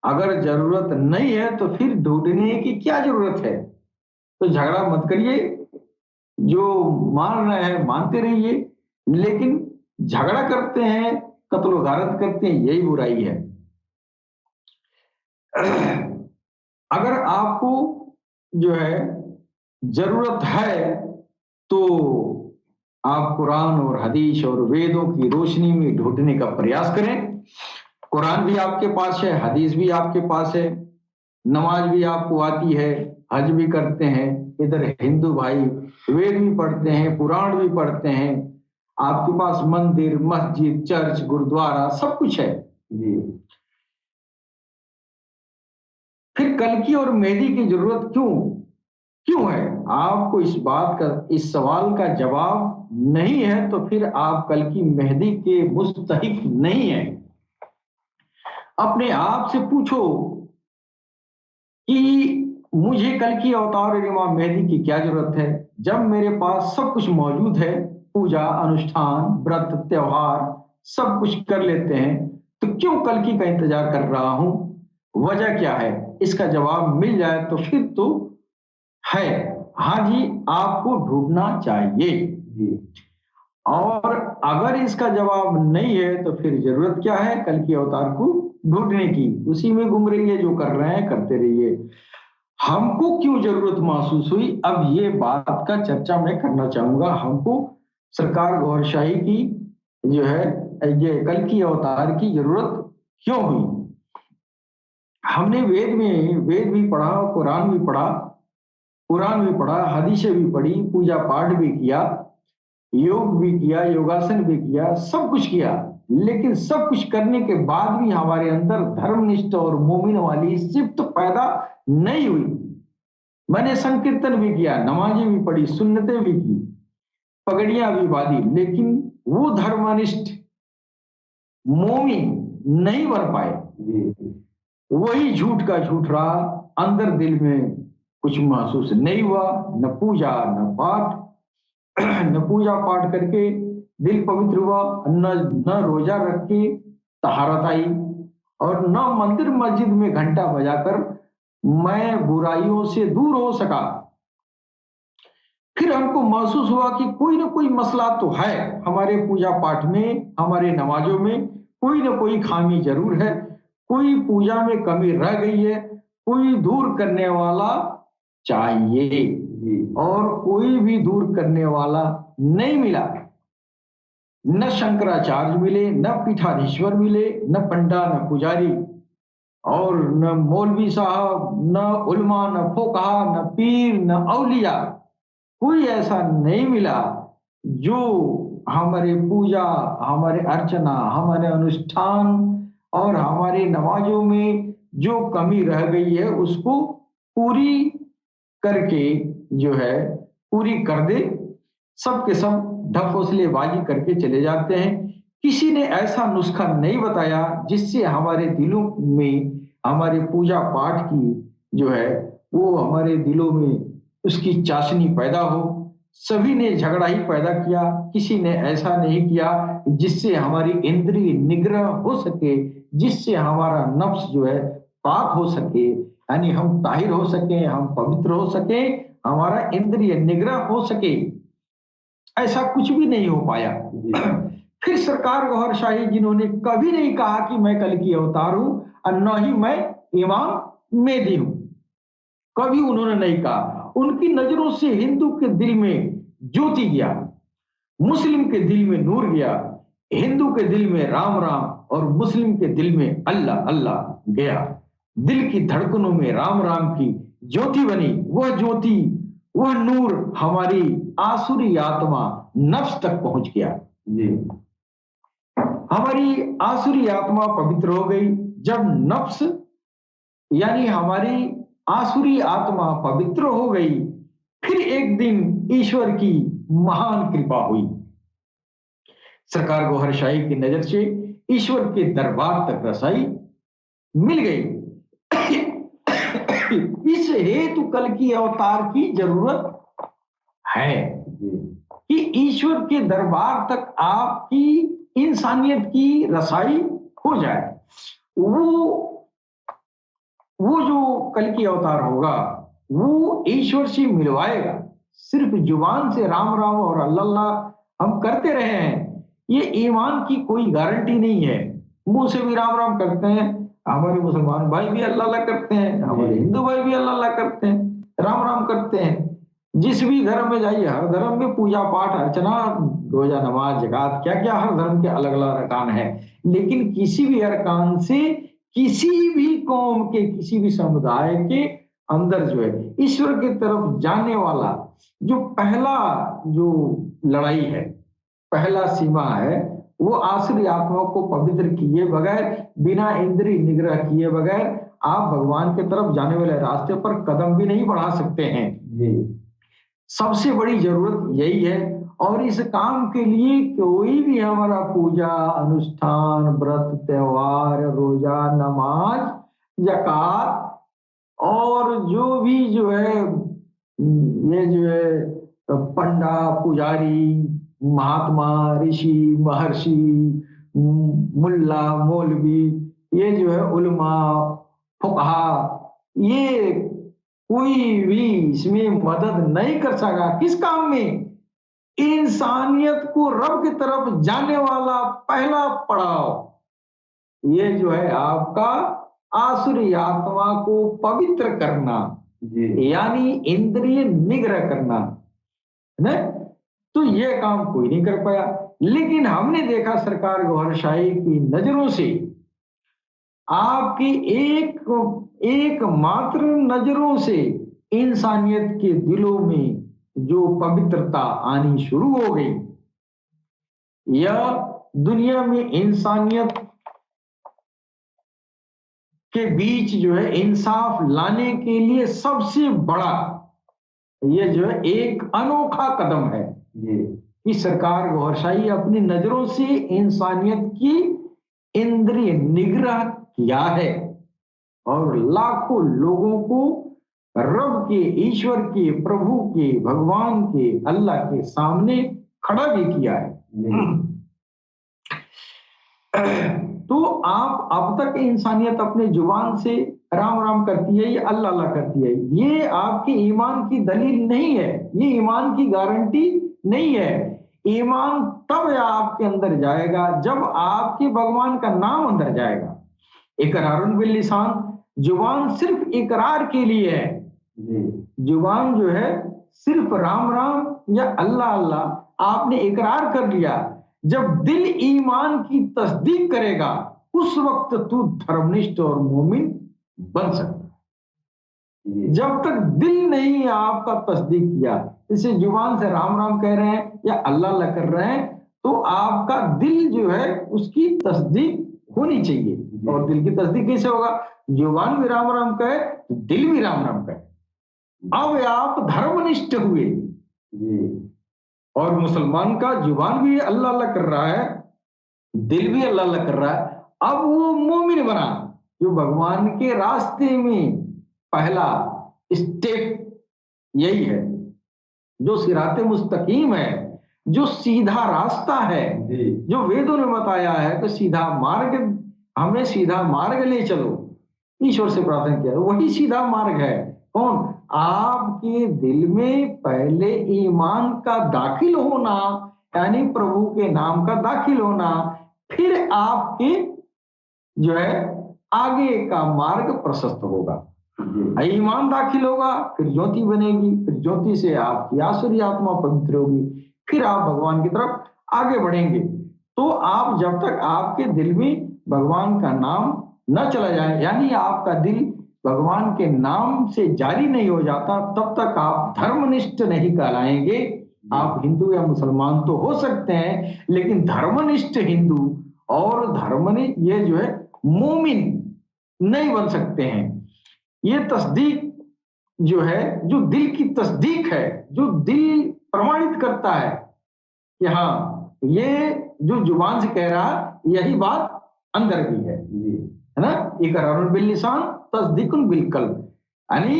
[SPEAKER 1] अगर जरूरत नहीं है तो फिर ढूंढने की क्या जरूरत है। तो झगड़ा मत करिए, जो मान रहे हैं मानते रहिए, लेकिन झगड़ा करते हैं, कत्ल गारत करते हैं, यही बुराई है। अगर आपको जो है जरूरत है तो आप कुरान और हदीस और वेदों की रोशनी में ढूंढने का प्रयास करें। कुरान भी आपके पास है, हदीस भी आपके पास है, नमाज भी आपको आती है, हज भी करते हैं, इधर हिंदू भाई वेद भी पढ़ते हैं, पुराण भी पढ़ते हैं, आपके पास मंदिर, मस्जिद, चर्च, गुरुद्वारा सब कुछ है। फिर कल्कि और मेहदी की जरूरत क्यों है? आपको इस बात का, इस सवाल का जवाब नहीं है तो फिर आप कल्कि मेहदी के मुस्तहिक नहीं है। अपने आप से पूछो कि मुझे कल्कि अवतार और इमाम मेहदी की क्या जरूरत है, जब मेरे पास सब कुछ मौजूद है, पूजा, अनुष्ठान, व्रत, त्योहार सब कुछ कर लेते हैं, तो क्यों कल्कि का इंतजार कर रहा हूं? वजह क्या है? इसका जवाब मिल जाए तो फिर तो है। हाँ जी, आपको ढूंढना चाहिए जी। और अगर इसका जवाब नहीं है तो फिर जरूरत क्या है कल की अवतार को ढूंढने की। उसी में घूम रही है, जो कर रहे हैं करते रहिए। हमको क्यों जरूरत महसूस हुई, अब ये बात का चर्चा मैं करना चाहूंगा। हमको सरकार गौरशाही की जो है ये कल की अवतार की जरूरत क्यों हुई। हमने वेद भी पढ़ा, कुरान भी पढ़ा, हदीसें भी पढ़ी, पूजा पाठ भी किया, योग भी किया, योगासन भी किया, सब कुछ किया। लेकिन सब कुछ करने के बाद भी हमारे अंदर धर्मनिष्ठ और मोमिन वाली सिफ्त पैदा नहीं हुई। मैंने संकीर्तन भी किया, नमाजें भी पढ़ी, सुन्नतें भी की, पगड़ियां भी बांधी, लेकिन वो धर्मनिष्ठ मोमिन नहीं बन पाए। वही झूठ का झूठ रहा, अंदर दिल में कुछ महसूस नहीं हुआ। न पूजा न पाठ न पूजा पाठ करके दिल पवित्र हुआ, न रोजा रख के तहारत आई, और न मंदिर मस्जिद में घंटा बजाकर मैं बुराइयों से दूर हो सका। फिर हमको महसूस हुआ कि कोई ना कोई मसला तो है हमारे पूजा पाठ में, हमारे नमाजों में कोई ना कोई खामी जरूर है, कोई पूजा में कमी रह गई है, कोई दूर करने वाला चाहिए, और कोई भी दूर करने वाला नहीं मिला। न शंकराचार्य मिले, न पीठाधीश्वर मिले, न पंडा, न पुजारी, और न मौलवी साहब, न उलमा, न फोकहा, न पीर, न औलिया। कोई ऐसा नहीं मिला जो हमारे पूजा, हमारे अर्चना, हमारे अनुष्ठान और हमारे नमाजों में जो कमी रह गई है उसको पूरी करके जो है पूरी कर दे। सब के सब ढकोसलेबाजी करके चले जाते हैं। किसी ने ऐसा नुस्खा नहीं बताया जिससे हमारे दिलों में हमारे पूजा पाठ की जो है वो हमारे दिलों में उसकी चाशनी पैदा हो। सभी ने झगड़ा ही पैदा किया, किसी ने ऐसा नहीं किया जिससे हमारी इंद्रिय निग्रह हो सके, जिससे हमारा नफ्स जो है पाक हो सके, यानी हम ताहिर हो सके, हम पवित्र हो सके, हमारा इंद्रिय निग्रह हो सके। ऐसा कुछ भी नहीं हो पाया। फिर सरकार गौहर शाही जिन्होंने कभी नहीं कहा कि मैं कल की अवतार हूं और न ही मैं इमाम मेहदी हूं, कभी उन्होंने नहीं कहा। उनकी नजरों से हिंदू के दिल में ज्योति गया, मुस्लिम के दिल में नूर गया, हिंदू के दिल में राम राम और मुस्लिम के दिल में अल्लाह अल्लाह गया। दिल की धड़कनों में राम राम की ज्योति बनी। वह ज्योति, वह नूर हमारी आसुरी आत्मा नफ्स तक पहुंच गया जी। हमारी आसुरी आत्मा पवित्र हो गई। जब नफ्स यानी हमारी आसुरी आत्मा पवित्र हो गई, फिर एक दिन ईश्वर की महान कृपा हुई। सरकार गौहर शाही की नजर से ईश्वर के दरबार तक रसाई मिल गई। इस हेतु कल की अवतार की जरूरत है कि ईश्वर के दरबार तक आपकी इंसानियत की रसाई हो जाए। वो जो कल की अवतार होगा वो ईश्वर से मिलवाएगा। सिर्फ जुबान से राम राम और अल्लाह हम करते रहे हैं, ये ईमान की कोई गारंटी नहीं है। मुंह से भी राम राम करते हैं, हमारे मुसलमान भाई भी अल्लाह करते हैं, हमारे हिंदू भाई भी अल्लाह करते हैं, राम राम करते हैं। जिस भी धर्म में जाइए, हर धर्म में पूजा पाठ अर्चना रोजा नमाज जकात क्या क्या हर धर्म के अलग अलग अरकान है। लेकिन किसी भी अरकान से किसी भी कौम के, किसी भी समुदाय के अंदर जो है ईश्वर की तरफ जाने वाला जो पहला जो लड़ाई है, पहला सीमा है, वो आसुरी आत्मा को पवित्र किए बगैर, बिना इंद्रिय निग्रह किए बगैर आप भगवान की तरफ जाने वाले रास्ते पर कदम भी नहीं बढ़ा सकते हैं। सबसे बड़ी जरूरत यही है। और इस काम के लिए कोई भी हमारा पूजा अनुष्ठान, व्रत, त्योहार, रोजा, नमाज, ज़कात और जो भी जो है ये जो है पंडा, पुजारी, महात्मा, ऋषि, महर्षि, मुल्ला, मौलवी, ये जो है उलमा, फुकहा, ये कोई भी इसमें मदद नहीं कर सका। किस काम में? इंसानियत को रब की तरफ जाने वाला पहला पड़ाव ये जो है आपका आसुरी आत्मा को पवित्र करना, यानी इंद्रिय निग्रह करना, है ना? तो ये काम कोई नहीं कर पाया। लेकिन हमने देखा सरकार गौहरशाही की नजरों से, आपकी एक मात्र नजरों से इंसानियत के दिलों में जो पवित्रता आनी शुरू हो गई, या दुनिया में इंसानियत के बीच जो है इंसाफ लाने के लिए सबसे बड़ा ये जो है एक अनोखा कदम है कि सरकार गौहरशाही अपनी नजरों से इंसानियत की इंद्रिय निग्रह किया है और लाखों लोगों को रब के, ईश्वर के, प्रभु के, भगवान के, अल्लाह के सामने खड़ा भी किया है। तो आप अब तक इंसानियत अपने जुबान से राम राम करती है या अल्लाह अल्लाह करती है, ये आपकी ईमान की दलील नहीं है, ये ईमान की गारंटी नहीं है। ईमान तब आपके अंदर जाएगा जब आपके भगवान का नाम अंदर जाएगा। इकरारुन बिल लिसान, जुबान सिर्फ इकरार के लिए है। जुबान जो है सिर्फ राम राम या अल्लाह अल्लाह आपने इकरार कर लिया। जब दिल ईमान की तस्दीक करेगा उस वक्त तू धर्मनिष्ठ और मोमिन बन सकता है। जब तक दिल नहीं आपका तस्दीक किया, इसे जुबान से राम राम कह रहे हैं या अल्लाह अल्लाह कर रहे हैं, तो आपका दिल जो है उसकी तस्दीक होनी चाहिए। और दिल की तस्दीक कैसे होगा? जुबान भी राम राम कहे तो दिल भी राम राम कहे। अब आप धर्मनिष्ठ हुए और मुसलमान का जुबान भी अल्लाह अल्लाह कर रहा है, दिल भी अल्लाह अल्लाह कर रहा है। अब वो मोमिन बना, जो भगवान के रास्ते में पहला स्टेप यही है, जो सिराते मुस्तकीम है, जो सीधा रास्ता है, जो वेदों ने बताया है कि सीधा मार्ग, हमें सीधा मार्ग ले चलो, ईश्वर से प्रार्थना किया, वही सीधा मार्ग है। कौन? आपके दिल में पहले ईमान का दाखिल होना, यानी प्रभु के नाम का दाखिल होना, फिर आपके जो है आगे का मार्ग प्रशस्त होगा। ईमान दाखिल होगा, फिर ज्योति बनेगी, फिर ज्योति से आपकी आसुरी आत्मा पवित्र होगी, फिर आप भगवान की तरफ आगे बढ़ेंगे। तो आप जब तक आपके दिल में भगवान का नाम न चला जाए, यानी आपका दिल भगवान के नाम से जारी नहीं हो जाता, तब तक आप धर्मनिष्ठ नहीं कहलाएंगे। आप हिंदू या मुसलमान तो हो सकते हैं, लेकिन धर्मनिष्ठ हिंदू और धर्मनिष्ठ ये जो है मोमिन नहीं बन सकते हैं। ये तस्दीक जो है, जो दिल की तस्दीक है, जो दिल प्रमाणित करता है कि हाँ ये जो जुबान से कह रहा यही बात अंदर भी है ना। इकरारुन बिल लिसान तस्दीकुन बिल कल्ब, यानी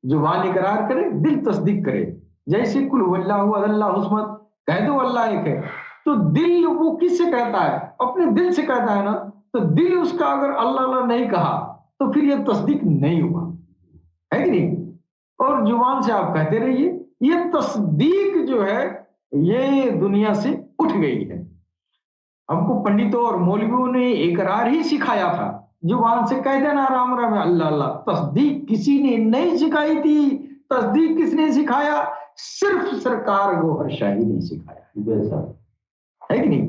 [SPEAKER 1] जुबान इकरार करे, दिल तस्दीक करे। जैसे कुल वल्लाहु अल्लाहु हुस्मत कह दो अल्लाह एक है, तो दिल वो किससे कहता है? अपने दिल से कहता है ना। तो दिल उसका अगर अल्लाह अल्लाह नहीं कहा तो फिर ये तस्दीक नहीं हुआ, है कि नहीं? और जुबान से आप कहते रहिए, ये तस्दीक जो है ये दुनिया से उठ गई है। हमको पंडितों और मौलवियों ने इकरार ही सिखाया था, जुबान से कह देना राम राम अल्लाह अल्लाह। तस्दीक किसी ने नहीं सिखाई थी। तस्दीक किसने सिखाया? सिर्फ सरकार गौहरशाही ने सिखाया, है कि नहीं?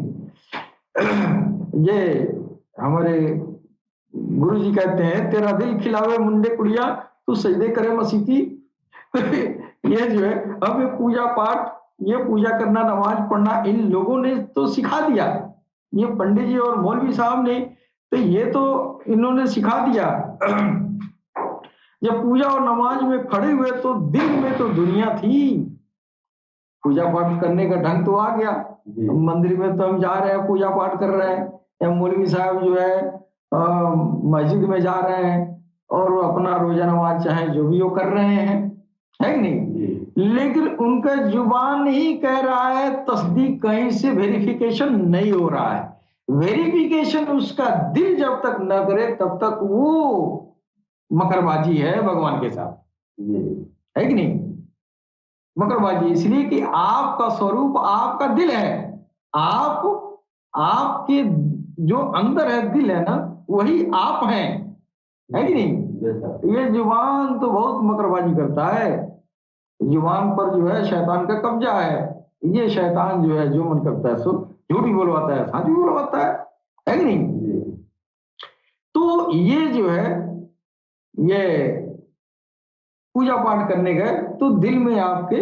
[SPEAKER 1] ये हमारे गुरु जी कहते हैं, तेरा दिल खिलावे मुंडे कुड़िया, तू सजदे करे मसीती। ये जो है अब ये पूजा पाठ, ये पूजा करना, नमाज पढ़ना, इन लोगों ने तो सिखा दिया, ये पंडित जी और मौलवी साहब ने, तो ये तो इन्होंने सिखा दिया। जब पूजा और नमाज में खड़े हुए तो दिल में तो दुनिया थी। पूजा पाठ करने का ढंग तो आ गया, मंदिर में तो हम जा रहे हैं, पूजा पाठ कर रहे हैं, या मौलवी साहब जो है मस्जिद में जा रहे हैं और अपना रोजा नमाज चाहे जो भी वो कर रहे हैं, है कि नहीं? लेकिन उनका जुबान ही कह रहा है, तस्दीक कहीं से वेरिफिकेशन नहीं हो रहा है। वेरिफिकेशन उसका दिल जब तक न करे तब तक वो मकरबाजी है भगवान के साथ। है कि नहीं? मकरबाजी इसलिए कि आपका स्वरूप आपका दिल है। आप आपके जो अंदर है दिल है ना, वही आप हैं, है कि नहीं? ये जुबान तो बहुत मकरबाजी करता है। जुबान पर जो है शैतान का कब्जा है। ये शैतान जो है जो मन करता है सो झूठ भी बोलवाता है, सच भी बोलवाता है कि नहीं? तो ये जो है ये पूजा पाठ करने गए तो दिल में आपके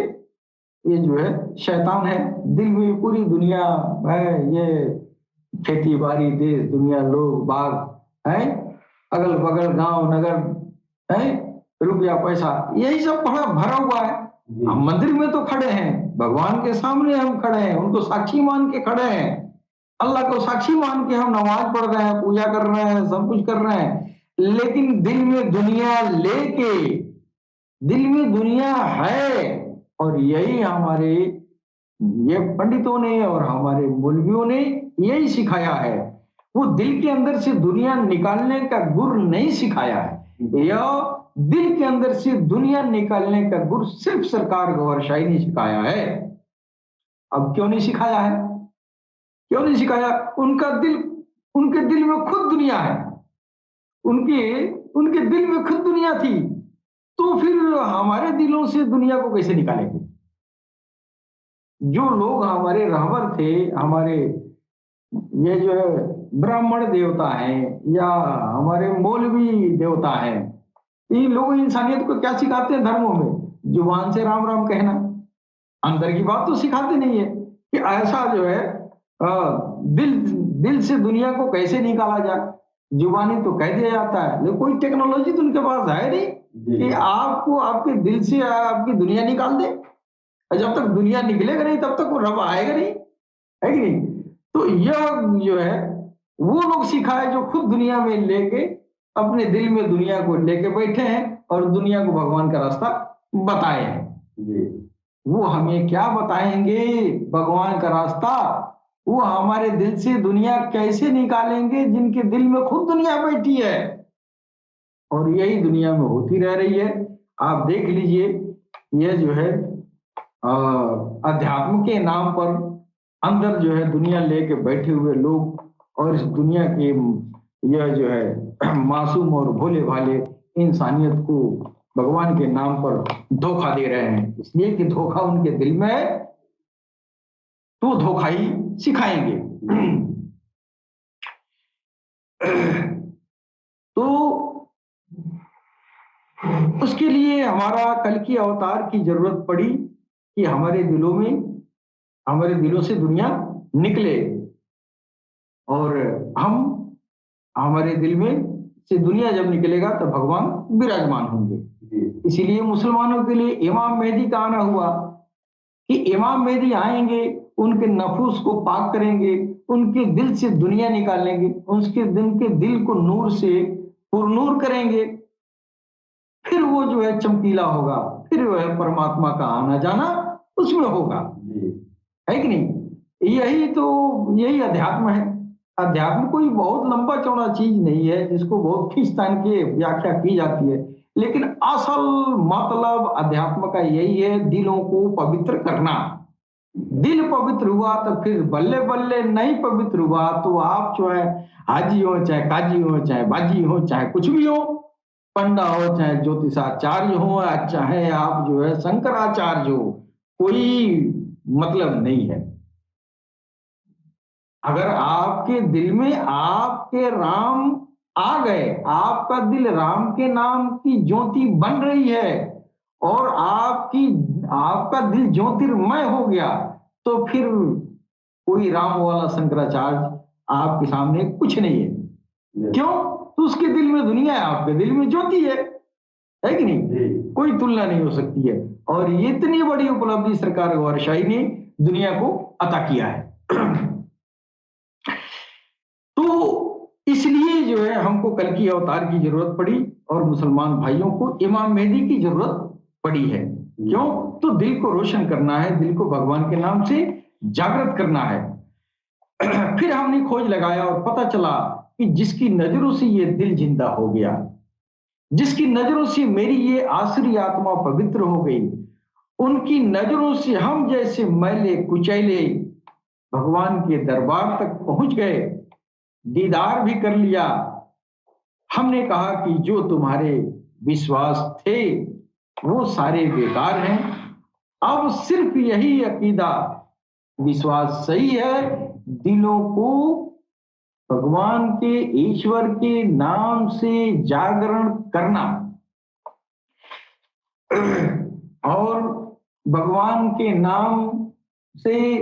[SPEAKER 1] ये जो है शैतान है। दिल में पूरी दुनिया है, ये खेती बाड़ी देश दुनिया लोग बाग है, अगल बगल गांव नगर है, रुपया पैसा यही सब भरा भरा हुआ है। हम मंदिर में तो खड़े हैं, भगवान के सामने हम खड़े हैं, उनको साक्षी मान के खड़े हैं, अल्लाह को साक्षी मान के हम नमाज पढ़ रहे हैं, पूजा कर रहे हैं, सब कुछ कर रहे हैं, लेकिन दिल में दुनिया लेके, दिल में दुनिया है। और यही हमारे ये पंडितों ने और हमारे मौलवियों ने यही सिखाया है। वो दिल के अंदर से दुनिया निकालने का गुर नहीं सिखाया है। यह दिल के अंदर से दुनिया निकालने का गुर सिर्फ सरकार गौहर शाही ने सिखाया है। अब क्यों नहीं सिखाया है? क्यों नहीं सिखाया? उनका दिल, उनके दिल में खुद दुनिया है, उनके उनके दिल में खुद दुनिया थी, तो फिर हमारे दिलों से दुनिया को कैसे निकालेंगे? जो लोग हमारे रहबर थे, हमारे ये जो है ब्राह्मण देवता हैं या हमारे मौलवी देवता हैं, ये लोग इंसानियत को क्या सिखाते हैं धर्मों में? जुबान से राम राम कहना, अंदर की बात तो सिखाते नहीं है कि ऐसा जो है दिल दिल से दुनिया को कैसे निकाला जाए। जुबानी तो कह दिया जाता है, लेकिन कोई टेक्नोलॉजी तो उनके पास है नहीं कि आपको आपके दिल से आपकी दुनिया निकाल दे। जब तक दुनिया निकलेगा नहीं तब तक वो रब आएगा नहीं, है कि नहीं? तो यह जो है वो लोग सिखाए जो खुद दुनिया में लेके अपने दिल में दुनिया को लेके बैठे हैं और दुनिया को भगवान का रास्ता बताए हैं। वो हमें क्या बताएंगे भगवान का रास्ता? वो हमारे दिल से दुनिया कैसे निकालेंगे जिनके दिल में खुद दुनिया बैठी है और यही दुनिया में होती रह रही है। आप देख लीजिए, ये जो है अध्यात्म के नाम पर अंदर जो है दुनिया लेके बैठे हुए लोग और इस दुनिया के यह जो है मासूम और भोले भाले इंसानियत को भगवान के नाम पर धोखा दे रहे हैं, इसलिए कि धोखा उनके दिल में है तो धोखा ही सिखाएंगे। तो उसके लिए हमारा कल की अवतार की जरूरत पड़ी कि हमारे दिलों में, हमारे दिलों से दुनिया निकले और हम, हमारे दिल में से दुनिया जब निकलेगा तो भगवान विराजमान होंगे। इसीलिए मुसलमानों के लिए इमाम मेहदी का आना हुआ कि इमाम मेहदी आएंगे, उनके नफूस को पाक करेंगे, उनके दिल से दुनिया निकालेंगे, उनके दिल को नूर से पुरनूर करेंगे, फिर वो जो है चमकीला होगा, फिर वो है परमात्मा का आना जाना उसमें होगा, है कि नहीं? यही अध्यात्म है। अध्यात्म कोई बहुत लंबा चौड़ा चीज नहीं है जिसको बहुत खींचतान के व्याख्या की जाती है, लेकिन असल मतलब अध्यात्म का यही है, दिलों को पवित्र करना। दिल पवित्र हुआ तो फिर बल्ले बल्ले, नहीं पवित्र हुआ तो आप जो है हाजी हो, चाहे काजी हो, चाहे बाजी हो, चाहे कुछ भी हो, पंडा हो, चाहे ज्योतिषाचार्य हो, चाहे आप जो है शंकराचार्य हो, कोई मतलब नहीं है। अगर आपके दिल में आपके राम आ गए, आपका दिल राम के नाम की ज्योति बन रही है और आपका दिल ज्योतिर्मय हो गया, तो फिर कोई राम वाला शंकराचार्य आपके सामने कुछ नहीं है। क्यों? तो उसके दिल में दुनिया है, आपके दिल में ज्योति है कि नहीं? कोई तुलना नहीं हो सकती है। और ये इतनी बड़ी उपलब्धि सरकार गौहर शाही ने दुनिया को अता किया है। तो इसलिए जो है हमको कल की अवतार की जरूरत पड़ी और मुसलमान भाइयों को इमाम मेहदी की जरूरत पड़ी है। क्यों? तो दिल को रोशन करना है, दिल को भगवान के नाम से जागृत करना है। फिर हमने खोज लगाया और पता चला कि जिसकी नजरों से ये दिल जिंदा हो गया, जिसकी नजरों से मेरी ये आसुरी आत्मा पवित्र हो गई, उनकी नजरों से हम जैसे मैले कुचैले भगवान के दरबार तक पहुंच गए, दीदार भी कर लिया। हमने कहा कि जो तुम्हारे विश्वास थे वो सारे बेकार हैं, अब सिर्फ यही अकीदा विश्वास सही है, दिलों को भगवान के ईश्वर के नाम से जागरण करना और भगवान के नाम से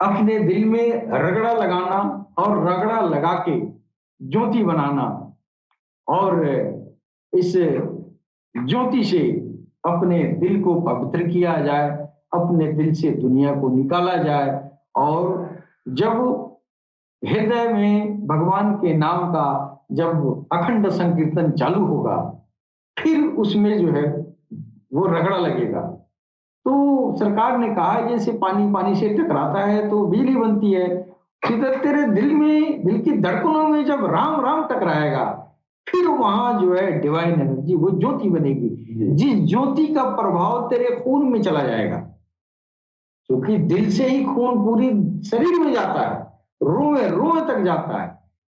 [SPEAKER 1] अपने दिल में रगड़ा लगाना और रगड़ा लगा के ज्योति बनाना और इस ज्योति से अपने दिल को पवित्र किया जाए, अपने दिल से दुनिया को निकाला जाए। और जब हृदय में भगवान के नाम का जब अखंड संकीर्तन चालू होगा, फिर उसमें जो है वो रगड़ा लगेगा। तो सरकार ने कहा जैसे पानी पानी से टकराता है तो बिजली बनती है, सीधे तेरे दिल में, दिल की धड़कनों में जब राम राम टकराएगा, फिर वहां जो है डिवाइन एनर्जी, वो ज्योति बनेगी, जिस ज्योति का प्रभाव तेरे खून में चला जाएगा, क्योंकि दिल से ही खून पूरी शरीर में जाता है, रोए रोए तक जाता है,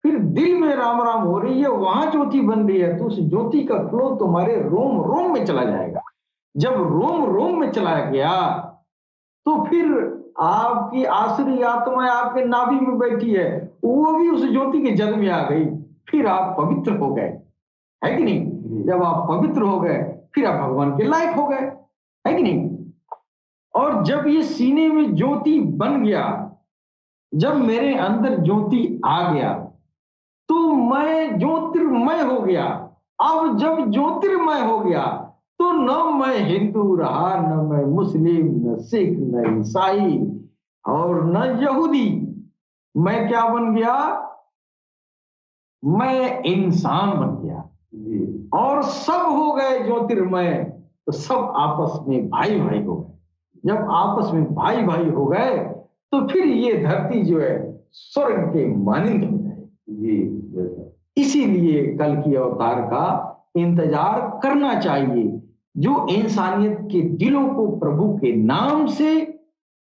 [SPEAKER 1] फिर दिल में राम राम हो रही है, वहां ज्योति बन रही है, तो उस ज्योति का फ्लो तुम्हारे रोम रोम में चला जाएगा। जब रोम रोम में चला गया तो फिर आपकी आसुरी आत्मा आपके नाभि में बैठी है, वो भी उस ज्योति के जद में आ गई, फिर आप पवित्र हो गए, है कि नहीं? जब आप पवित्र हो गए फिर आप भगवान के लायक हो गए, है कि नहीं? और जब ये सीने में ज्योति बन गया, जब मेरे अंदर ज्योति आ गया तो मैं ज्योतिर्मय हो गया। अब जब ज्योतिर्मय हो गया तो न मैं हिंदू रहा, न मैं मुस्लिम, न सिख, न ईसाई और न यहूदी। मैं क्या बन गया? मैं इंसान बन गया और सब हो गए ज्योतिर्मय, तो सब आपस में भाई भाई हो गए। जब आपस में भाई भाई हो गए तो फिर ये धरती जो है स्वर्ग के मानिंद हो जाए। इसीलिए कल की अवतार का इंतजार करना चाहिए, जो इंसानियत के दिलों को प्रभु के नाम से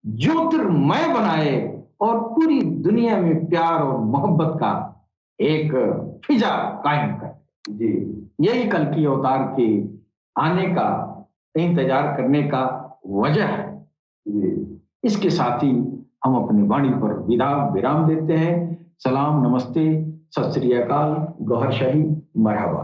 [SPEAKER 1] ज्योतिर्मय बनाए और पूरी दुनिया में प्यार और मोहब्बत का एक फिजा कायम करे। यही कल की अवतार के आने का इंतजार करने का वजह है। इसके साथ ही हम अपनी वाणी पर विराम देते हैं। सलाम, नमस्ते, सत श्री अकाल, गौहर शाही, मरहबा।